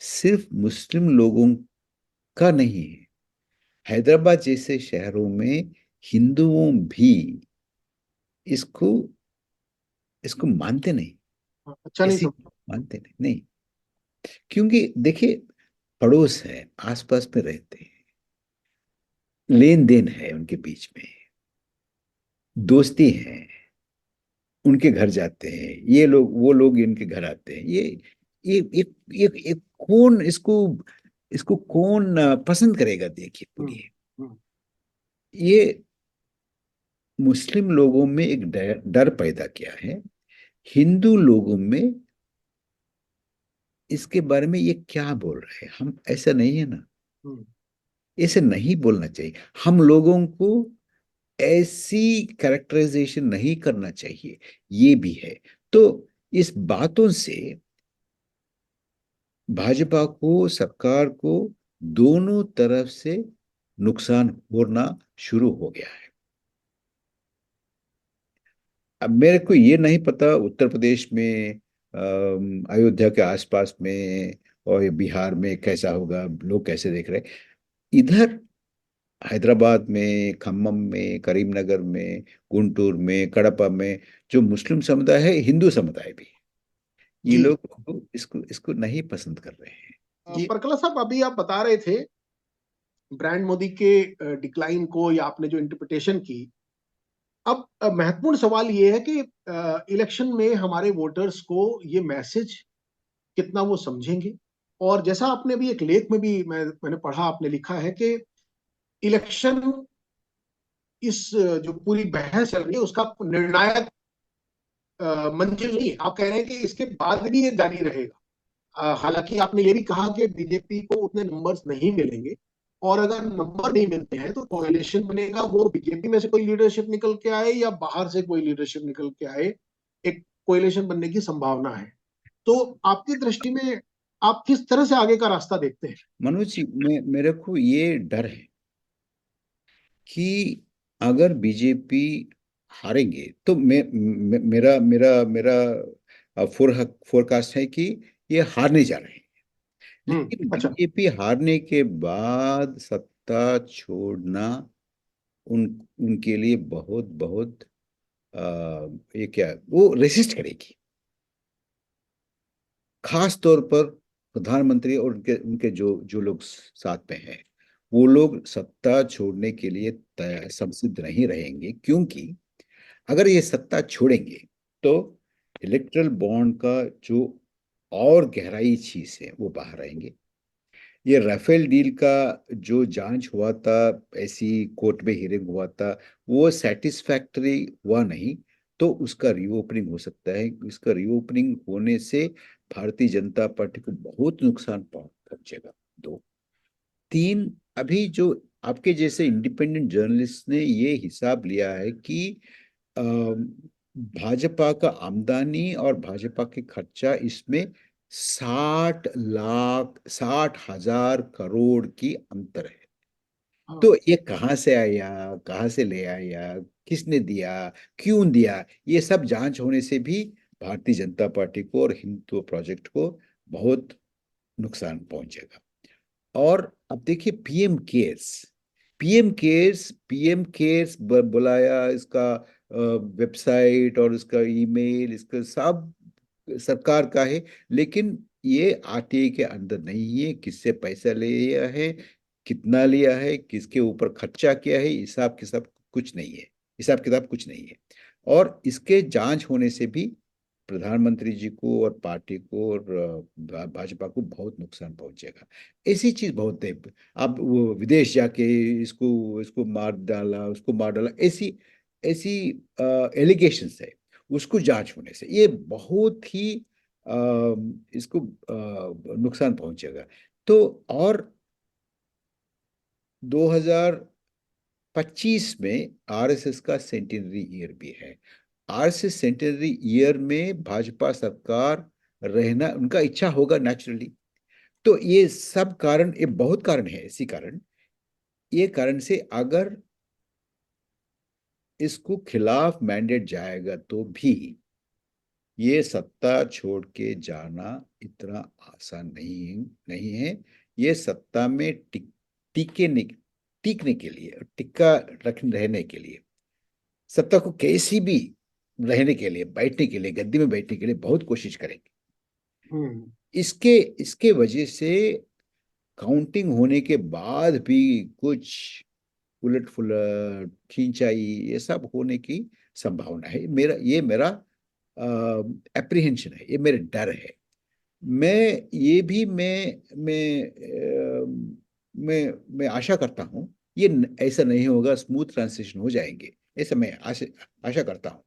सिर्फ मुस्लिम लोगों का नहीं है। हैदराबाद जैसे शहरों में हिंदुओं भी इसको इसको मानते नहीं, हाँ, अच्छा नहीं ऐसी समझा। मानते नहीं, नहीं। क्योंकि देखिए, पड़ोस है, आसपास में रहते हैं, लेन देन है उनके बीच में, दोस्ती है, उनके घर जाते हैं ये लोग, वो लोग इनके घर आते हैं। ये एक कौन इसको इसको कौन पसंद करेगा? देखिए, हम्म, बोलिए। हम्म, ये मुस्लिम लोगों में एक डर डर पैदा किया है, हिंदू लोगों में इसके बारे में ये क्या बोल रहे हैं हम, ऐसा नहीं है ना, हम्म। ऐसे नहीं बोलना चाहिए। हम लोगों को ऐसी कैरेक्टराइजेशन नहीं करना चाहिए, ये भी है। तो इस बातों से भाजपा को, सरकार को, दोनों तरफ से नुकसान होना शुरू हो गया है। अब मेरे को ये नहीं पता उत्तर प्रदेश में, अयोध्या के आसपास में और ये बिहार में कैसा होगा, लोग कैसे देख रहे हैं। इधर हैदराबाद में, खम्मम में, करीमनगर में, गुंटूर में, कड़पा में जो मुस्लिम समुदाय है, हिंदू समुदाय भी, ये जी, लोग इसको इसको नहीं पसंद कर रहे हैं। ये परकला साहब, अभी आप बता रहे थे ब्रांड मोदी के डिक्लाइन को, या आपने जो इंटरप्रिटेशन की, अब महत्वपूर्ण सवाल ये है कि इलेक्शन में हमारे वोटर्स को ये मैसेज कितना वो समझेंगे। और जैसा आपने भी एक लेख में भी मैंने पढ़ा, आपने लिखा है कि इलेक्शन, इस जो पूरी बहस चल रही है उसका निर्णायक मंजिल नहीं है। आप कह रहे हैं कि इसके बाद भी ये जारी रहेगा। हालांकि आपने ये भी कहा कि बीजेपी को उतने नंबर्स नहीं मिलेंगे, और अगर नंबर नहीं मिलते हैं तो कोalition बनेगा, वो बीजेपी में से कोई लीडरशिप निकल के आए या बाहर से कोई लीडरशिप निकल के आए, एक कोalition बनने की संभावना है। तो आपकी दृष्टि में आप किस तरह से आगे का रास्ता देखते हैं? मनोज जी, मेरे को ये डर है कि अगर बीजेपी हारेंगे तो मेरा मेरा मेरा फोरकास्ट है कि ये हारने जा रहे हैं। लेकिन अच्छा। बीजेपी हारने के बाद सत्ता छोड़ना उन उनके लिए बहुत बहुत ये क्या, वो रेसिस्ट करेगी। खास तौर पर प्रधानमंत्री और उनके उनके जो जो लोग साथ में हैं, वो लोग सत्ता छोड़ने के लिए संसिद्ध नहीं रहेंगे, क्योंकि अगर ये सत्ता छोड़ेंगे तो इलेक्ट्रल बॉन्ड का जो और गहराई चीज है वो बाहर आएंगे। ये राफेल डील का जो जांच हुआ था, ऐसी कोर्ट में हियरिंग हुआ था, वो सेटिस्फैक्टरी हुआ नहीं, तो उसका रीओपनिंग हो सकता है। इसका रीओपनिंग होने से भारतीय जनता पार्टी को बहुत नुकसान पहुंचेगा। दो, तीन, अभी जो आपके जैसे इंडिपेंडेंट जर्नलिस्ट ने ये हिसाब लिया है कि भाजपा का आमदनी और भाजपा के खर्चा इसमें 60,60,000 करोड़ की अंतर है। हाँ। तो ये कहाँ से आया, कहाँ से ले आया, किसने दिया, क्यों दिया, ये सब जांच होने से भी भारतीय जनता पार्टी को और हिंदुत्व प्रोजेक्ट को बहुत नुकसान पहुंचेगा। और अब देखिए पीएम केयर्स बुलाया, इसका वेबसाइट और इसका ईमेल, इसका सब सरकार का है, लेकिन ये आरटीआई के अंदर नहीं है। किससे पैसा लिया है, कितना लिया है, किसके ऊपर खर्चा किया है, हिसाब किताब कुछ नहीं है। और इसके जांच होने से भी प्रधानमंत्री जी को और पार्टी को और भाजपा को बहुत नुकसान पहुंचेगा। ऐसी चीज बहुत है। अब वो विदेश जाके इसको इसको मार डाला, ऐसी ऐसी एलिगेशंस है, उसको जांच होने से ये बहुत ही इसको नुकसान पहुंचेगा। तो और 2025 में आरएसएस का सेंटिनरी ईयर भी है। आरएसएस सेंटिनरी ईयर में भाजपा सरकार रहना उनका इच्छा होगा नेचुरली। तो ये सब कारण, ये बहुत कारण है, इसी कारण, ये कारण से अगर इसको खिलाफ मैंडेट जाएगा तो भी ये सत्ता छोड़ के जाना इतना आसान नहीं है। ये सत्ता में टिके टिकने के लिए, टिक्का रहने के लिए, सत्ता को कैसी भी रहने के लिए, बैठने के लिए, गद्दी में बैठने के लिए बहुत कोशिश करेंगे। हम्म। इसके इसके वजह से काउंटिंग होने के बाद भी कुछ उलट फुलट, खींचाई, ये सब होने की संभावना है। मेरा एप्रीहेंशन है, ये मेरे डर है। मैं ये भी मैं आशा करता हूँ ये ऐसा नहीं होगा, स्मूथ ट्रांसिशन हो जाएंगे, ऐसा मैं आशा करता हूँ।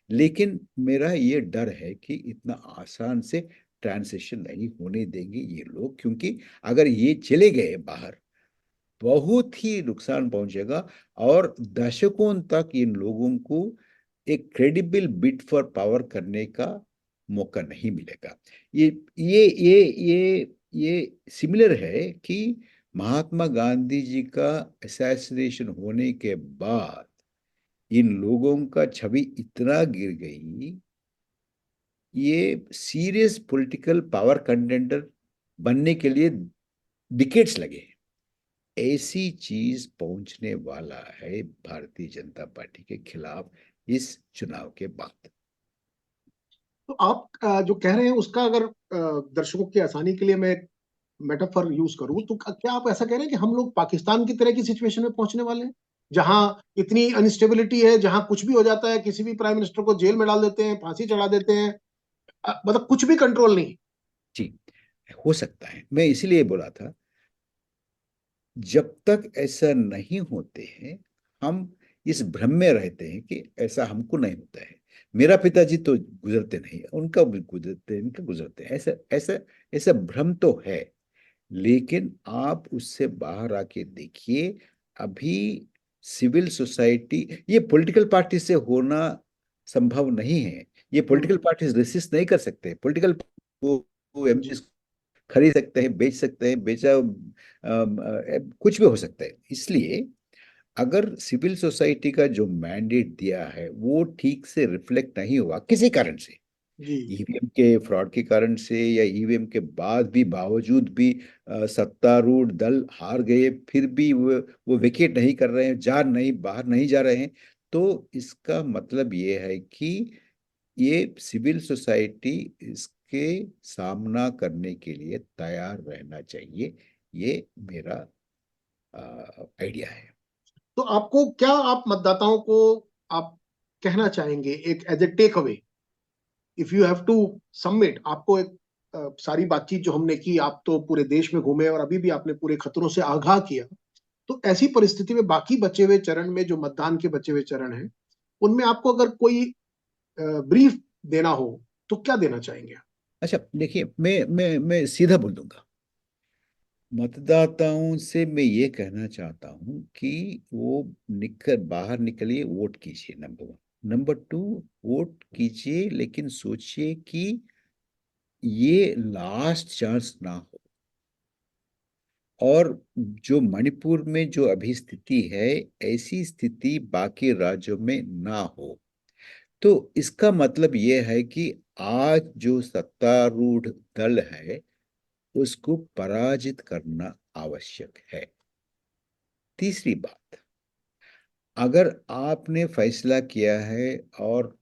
लेकिन मेरा ये डर है कि इतना आसान से ट्रांसिशन नहीं होने देंगे ये लोग, क्योंकि अगर ये चले गए बाहर बहुत ही नुकसान पहुंचेगा और दशकों तक इन लोगों को एक क्रेडिबल बिड फॉर पावर करने का मौका नहीं मिलेगा। ये ये ये ये सिमिलर है कि महात्मा गांधी जी का असैसिनेशन होने के बाद इन लोगों का छवि इतना गिर गई, ये सीरियस पॉलिटिकल पावर कंटेंडर बनने के लिए डिकेड्स लगे। ऐसी चीज पहुंचने वाला है भारतीय जनता पार्टी के खिलाफ इस चुनाव के बाद। तो आप जो कह रहे हैं उसका अगर दर्शकों की आसानी के लिए मैं मेटाफर यूज करूं, तो क्या आप ऐसा कह रहे हैं कि हम लोग पाकिस्तान की तरह की सिचुएशन में पहुंचने वाले हैं, जहां इतनी अनस्टेबिलिटी है, जहां कुछ भी हो जाता है, किसी भी प्राइम मिनिस्टर को जेल में डाल देते हैं, फांसी चढ़ा देते हैं, मतलब कुछ भी कंट्रोल नहीं। जी, हो सकता है। मैं इसीलिए बोला था, जब तक ऐसा नहीं होते हैं, हम इस भ्रम में रहते हैं कि ऐसा हमको नहीं होता है। मेरा पिताजी तो गुजरते नहीं, उनका भी गुजरते, इनका गुजरते हैं, ऐसा ऐसा ऐसा भ्रम तो है। लेकिन आप उससे बाहर आके देखिए, अभी सिविल सोसाइटी, ये पॉलिटिकल पार्टी से होना संभव नहीं है। ये पॉलिटिकल पार्टी रेसिस्ट नहीं कर सकते। पॉलिटिकल वो एमपी खरीद सकते हैं, बेच सकते हैं, कुछ भी हो सकता है। इसलिए अगर सिविल सोसाइटी का जो मैंडेट दिया है वो ठीक से रिफ्लेक्ट नहीं हुआ किसी कारण से, जी। ईवीएम के फ्रॉड के कारण से या ईवीएम के बाद भी, बावजूद भी सत्तारूढ़ दल हार गए, फिर भी वो विकेट नहीं कर रहे हैं, बाहर नहीं जा रहे हैं, तो इसका मतलब ये है कि ये सिविल सोसाइटी इसके सामना करने के लिए तैयार रहना चाहिए। ये मेरा आइडिया है। तो आपको क्या, आप मतदाताओं को आप कहना चाहेंगे एक as a take away, if you have to submit, आपको एक सारी बातचीत जो हमने की, आप तो पूरे देश में घूमे और अभी भी आपने पूरे खतरों से आगाह किया, तो ऐसी परिस्थिति में बाकी बचे हुए चरण में, जो मतदान के बचे हुए चरण हैं, उनमें आपको अगर कोई ब्रीफ देना हो तो क्या देना चाहेंगे? अच्छा, देखिए, मैं सीधा बोल दूंगा। मतदाताओं से मैं ये कहना चाहता हूं कि वो बाहर निकलिए, वोट कीजिए, number one. Number two, vote कीजिए लेकिन सोचिए कि ये लास्ट चांस ना हो। और जो मणिपुर में जो अभी स्थिति है, ऐसी स्थिति बाकी राज्यों में ना हो। तो इसका मतलब ये है कि आज जो सत्तारूढ़ दल है उसको पराजित करना आवश्यक है। तीसरी बात, अगर आपने फैसला किया है और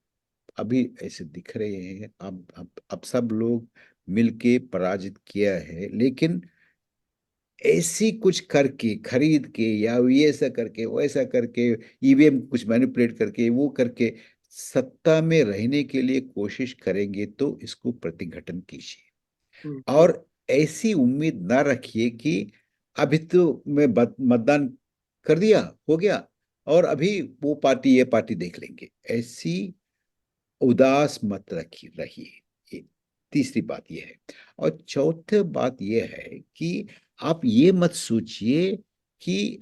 अभी ऐसे दिख रहे हैं, अब सब लोग मिलके पराजित किया है, लेकिन ऐसी कुछ करके, खरीद के या ये ऐसा करके वैसा करके, ईवीएम कुछ मैनिपुलेट करके वो करके सत्ता में रहने के लिए कोशिश करेंगे, तो इसको प्रतिघटन कीजिए। हम्म। और ऐसी उम्मीद ना रखिए कि अभी तो मैं मतदान कर दिया, हो गया, और अभी वो पार्टी ये पार्टी देख लेंगे, ऐसी उदास मत रहिए। ये तीसरी बात ये है। और चौथे बात ये है कि आप ये मत सोचिए कि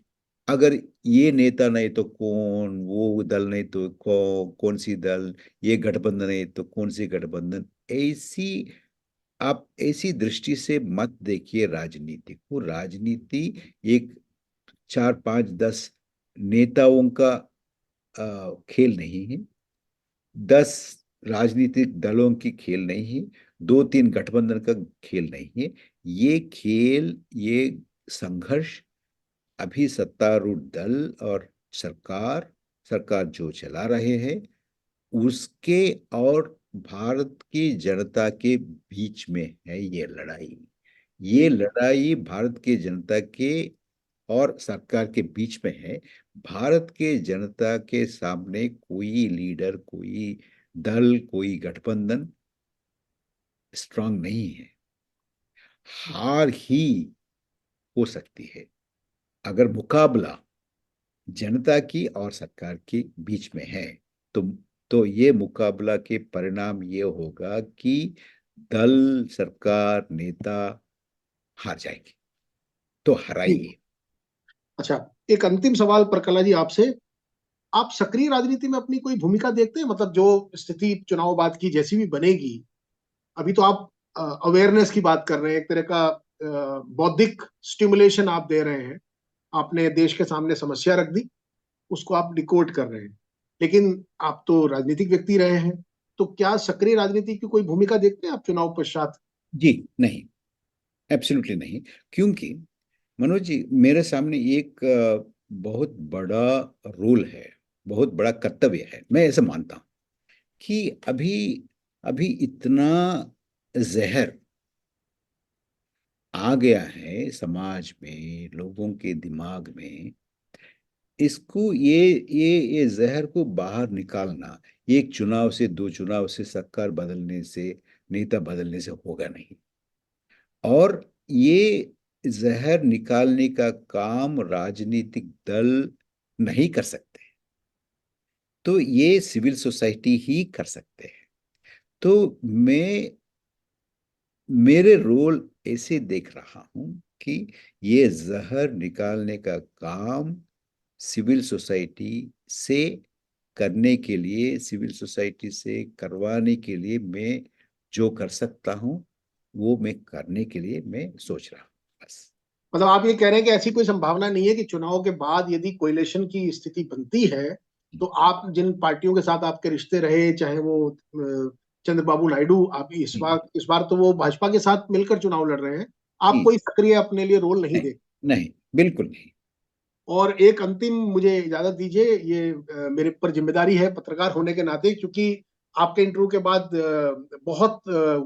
अगर ये नेता नहीं तो कौन, वो दल नहीं तो कौन सी दल, ये गठबंधन नहीं तो कौन सी गठबंधन, ऐसी आप ऐसी दृष्टि से मत देखिए राजनीति को। राजनीति एक 4 5 10 नेताओं का खेल नहीं है, 10 राजनीतिक दलों की खेल नहीं है, 2 3 गठबंधन का खेल नहीं है। ये खेल, ये संघर्ष अभी सत्तारूढ़ दल और सरकार सरकार जो चला रहे हैं उसके और भारत की जनता के बीच में है ये लड़ाई। ये जी। लड़ाई भारत की जनता के और सरकार के बीच में है। भारत के जनता के सामने कोई लीडर, कोई दल, कोई गठबंधन स्ट्रांग नहीं है। हार ही हो सकती है अगर मुकाबला जनता की और सरकार के बीच में है। तो ये मुकाबला के परिणाम ये होगा कि दल, सरकार, नेता हार जाएंगे। तो जी। हराइए। अच्छा, एक अंतिम सवाल प्रकला जी आपसे, आप सक्रिय राजनीति में अपनी कोई भूमिका देखते हैं? मतलब जो स्थिति चुनाव बाद की जैसी भी बनेगी, अभी तो आप अवेयरनेस की बात कर रहे हैं, एक तरह का बौद्धिक स्टिमुलेशन आप दे रहे हैं, आपने देश के सामने समस्या रख दी, उसको आप डिकोड कर रहे हैं, लेकिन आप तो राजनीतिक व्यक्ति रहे हैं, तो क्या सक्रिय राजनीति की कोई भूमिका देखते हैं आप चुनाव पश्चात? जी नहीं, एब्सोल्युटली नहीं। क्योंकि मनोज जी, मेरे सामने एक बहुत बड़ा रोल है, बहुत बड़ा कर्तव्य है। मैं ऐसा मानता हूं कि अभी अभी इतना जहर आ गया है समाज में, लोगों के दिमाग में, इसको ये जहर को बाहर निकालना एक चुनाव से, दो चुनाव से, सरकार बदलने से, नेता बदलने से होगा नहीं। और ये जहर निकालने का काम राजनीतिक दल नहीं कर सकते, तो ये सिविल सोसाइटी ही कर सकते हैं। तो मेरे रोल ऐसे देख रहा हूं कि ये जहर निकालने का काम सिविल सोसाइटी से करने के लिए, सिविल सोसाइटी से करवाने के लिए मैं जो कर सकता हूं वो मैं करने के लिए मैं सोच रहा हूं, बस। मतलब आप ये कह रहे हैं कि ऐसी कोई संभावना नहीं है कि चुनाव के बाद यदि कोलिशन की स्थिति बनती है तो आप जिन पार्टियों के साथ आपके रिश्ते रहे, चाहे वो चंद्रबाबू नायडू, आप इस बार तो वो भाजपा के साथ मिलकर चुनाव लड़ रहे हैं, आप कोई सक्रिय अपने लिए रोल नहीं दे? नहीं, बिल्कुल नहीं। और एक अंतिम मुझे इजाजत दीजिए, ये मेरे पर जिम्मेदारी है पत्रकार होने के नाते, क्योंकि आपके इंटरव्यू के बाद बहुत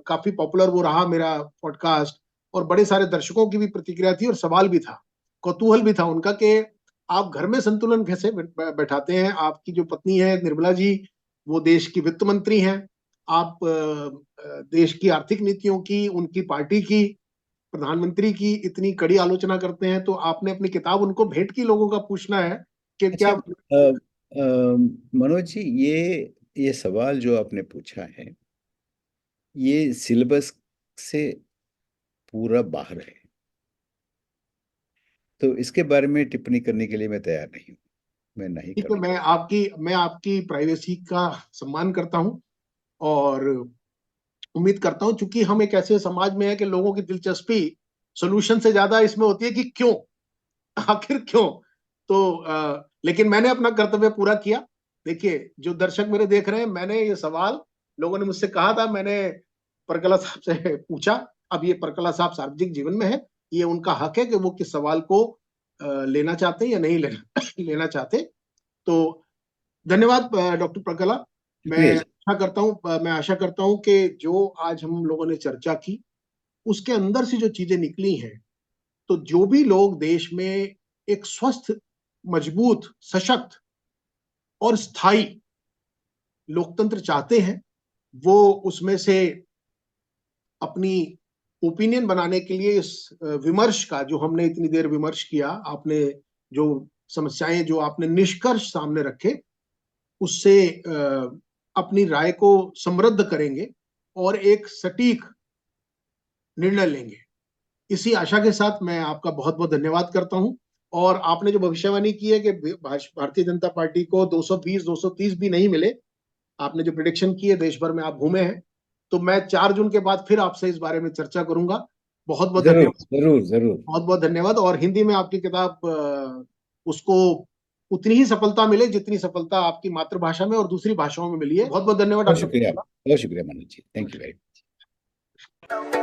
काफी पॉपुलर वो रहा मेरा पॉडकास्ट, और बड़े सारे दर्शकों की भी प्रतिक्रिया थी और सवाल भी था, कौतूहल भी था उनका कि आप घर में संतुलन कैसे बैठाते हैं। आपकी जो पत्नी है निर्मला जी, वो देश की वित्त मंत्री हैं, आप देश की आर्थिक नीतियों की, उनकी पार्टी की, प्रधानमंत्री की इतनी कड़ी आलोचना करते हैं, तो आपने अपनी किताब उनको भेंट की। लोगों का पूछना है कि अच्छा, क्या मनोज जी, ये सवाल जो आपने पूछा है ये सिलेबस से पूरा बाहर है, तो इसके बारे में टिप्पणी करने के लिए मैं तैयार नहीं हूँ, मैं नहीं ठीक है, करूँगा। मैं आपकी प्राइवेसी का सम्मान करता हूं और उम्मीद करता हूं, चूंकि हम एक ऐसे समाज में है कि लोगों की दिलचस्पी सोल्यूशन से ज्यादा इसमें होती है कि क्यों, आखिर क्यों। तो लेकिन मैंने अपना कर्तव्य पूरा किया। देखिए, जो दर्शक मेरे देख रहे हैं, मैंने ये सवाल, लोगों ने मुझसे कहा था, मैंने परकला साहब से पूछा। अब ये परकला साहब सार्वजनिक जीवन में है, ये उनका हक है कि वो किस सवाल को लेना चाहते हैं या नहीं लेना लेना चाहते। तो धन्यवाद डॉक्टर परकला। शुक्रिया जी। मैं आशा करता हूं कि जो आज हम लोगों ने चर्चा की उसके अंदर से जो चीजें निकली हैं, तो जो भी लोग देश में एक स्वस्थ, मजबूत, सशक्त और स्थायी लोकतंत्र चाहते हैं, वो उसमें से अपनी ओपिनियन बनाने के लिए इस विमर्श का, जो हमने इतनी देर विमर्श किया, आपने जो समस्याएं, जो आपने निष्कर्ष सामने रखे, उससे अपनी राय को समृद्ध करेंगे और एक सटीक निर्णय लेंगे। इसी आशा के साथ मैं आपका बहुत बहुत धन्यवाद करता हूं। और आपने जो भविष्यवाणी की है कि भारतीय जनता पार्टी को 220 230 भी नहीं मिले, आपने जो प्रिडिक्शन की है, देश भर में आप घूमे हैं, तो मैं 4 जून के बाद फिर आपसे इस बारे में चर्चा करूंगा। बहुत बहुत जरूर धन्यवाद। जरूर जरूर। बहुत बहुत धन्यवाद। और हिंदी में आपकी किताब, उसको उतनी ही सफलता मिले जितनी सफलता आपकी मातृभाषा में और दूसरी भाषाओं में मिली है। बहुत बहुत धन्यवाद बहुत डॉक्टर। शुक्रिया, बहुत शुक्रिया Manoj ji, thank you very much.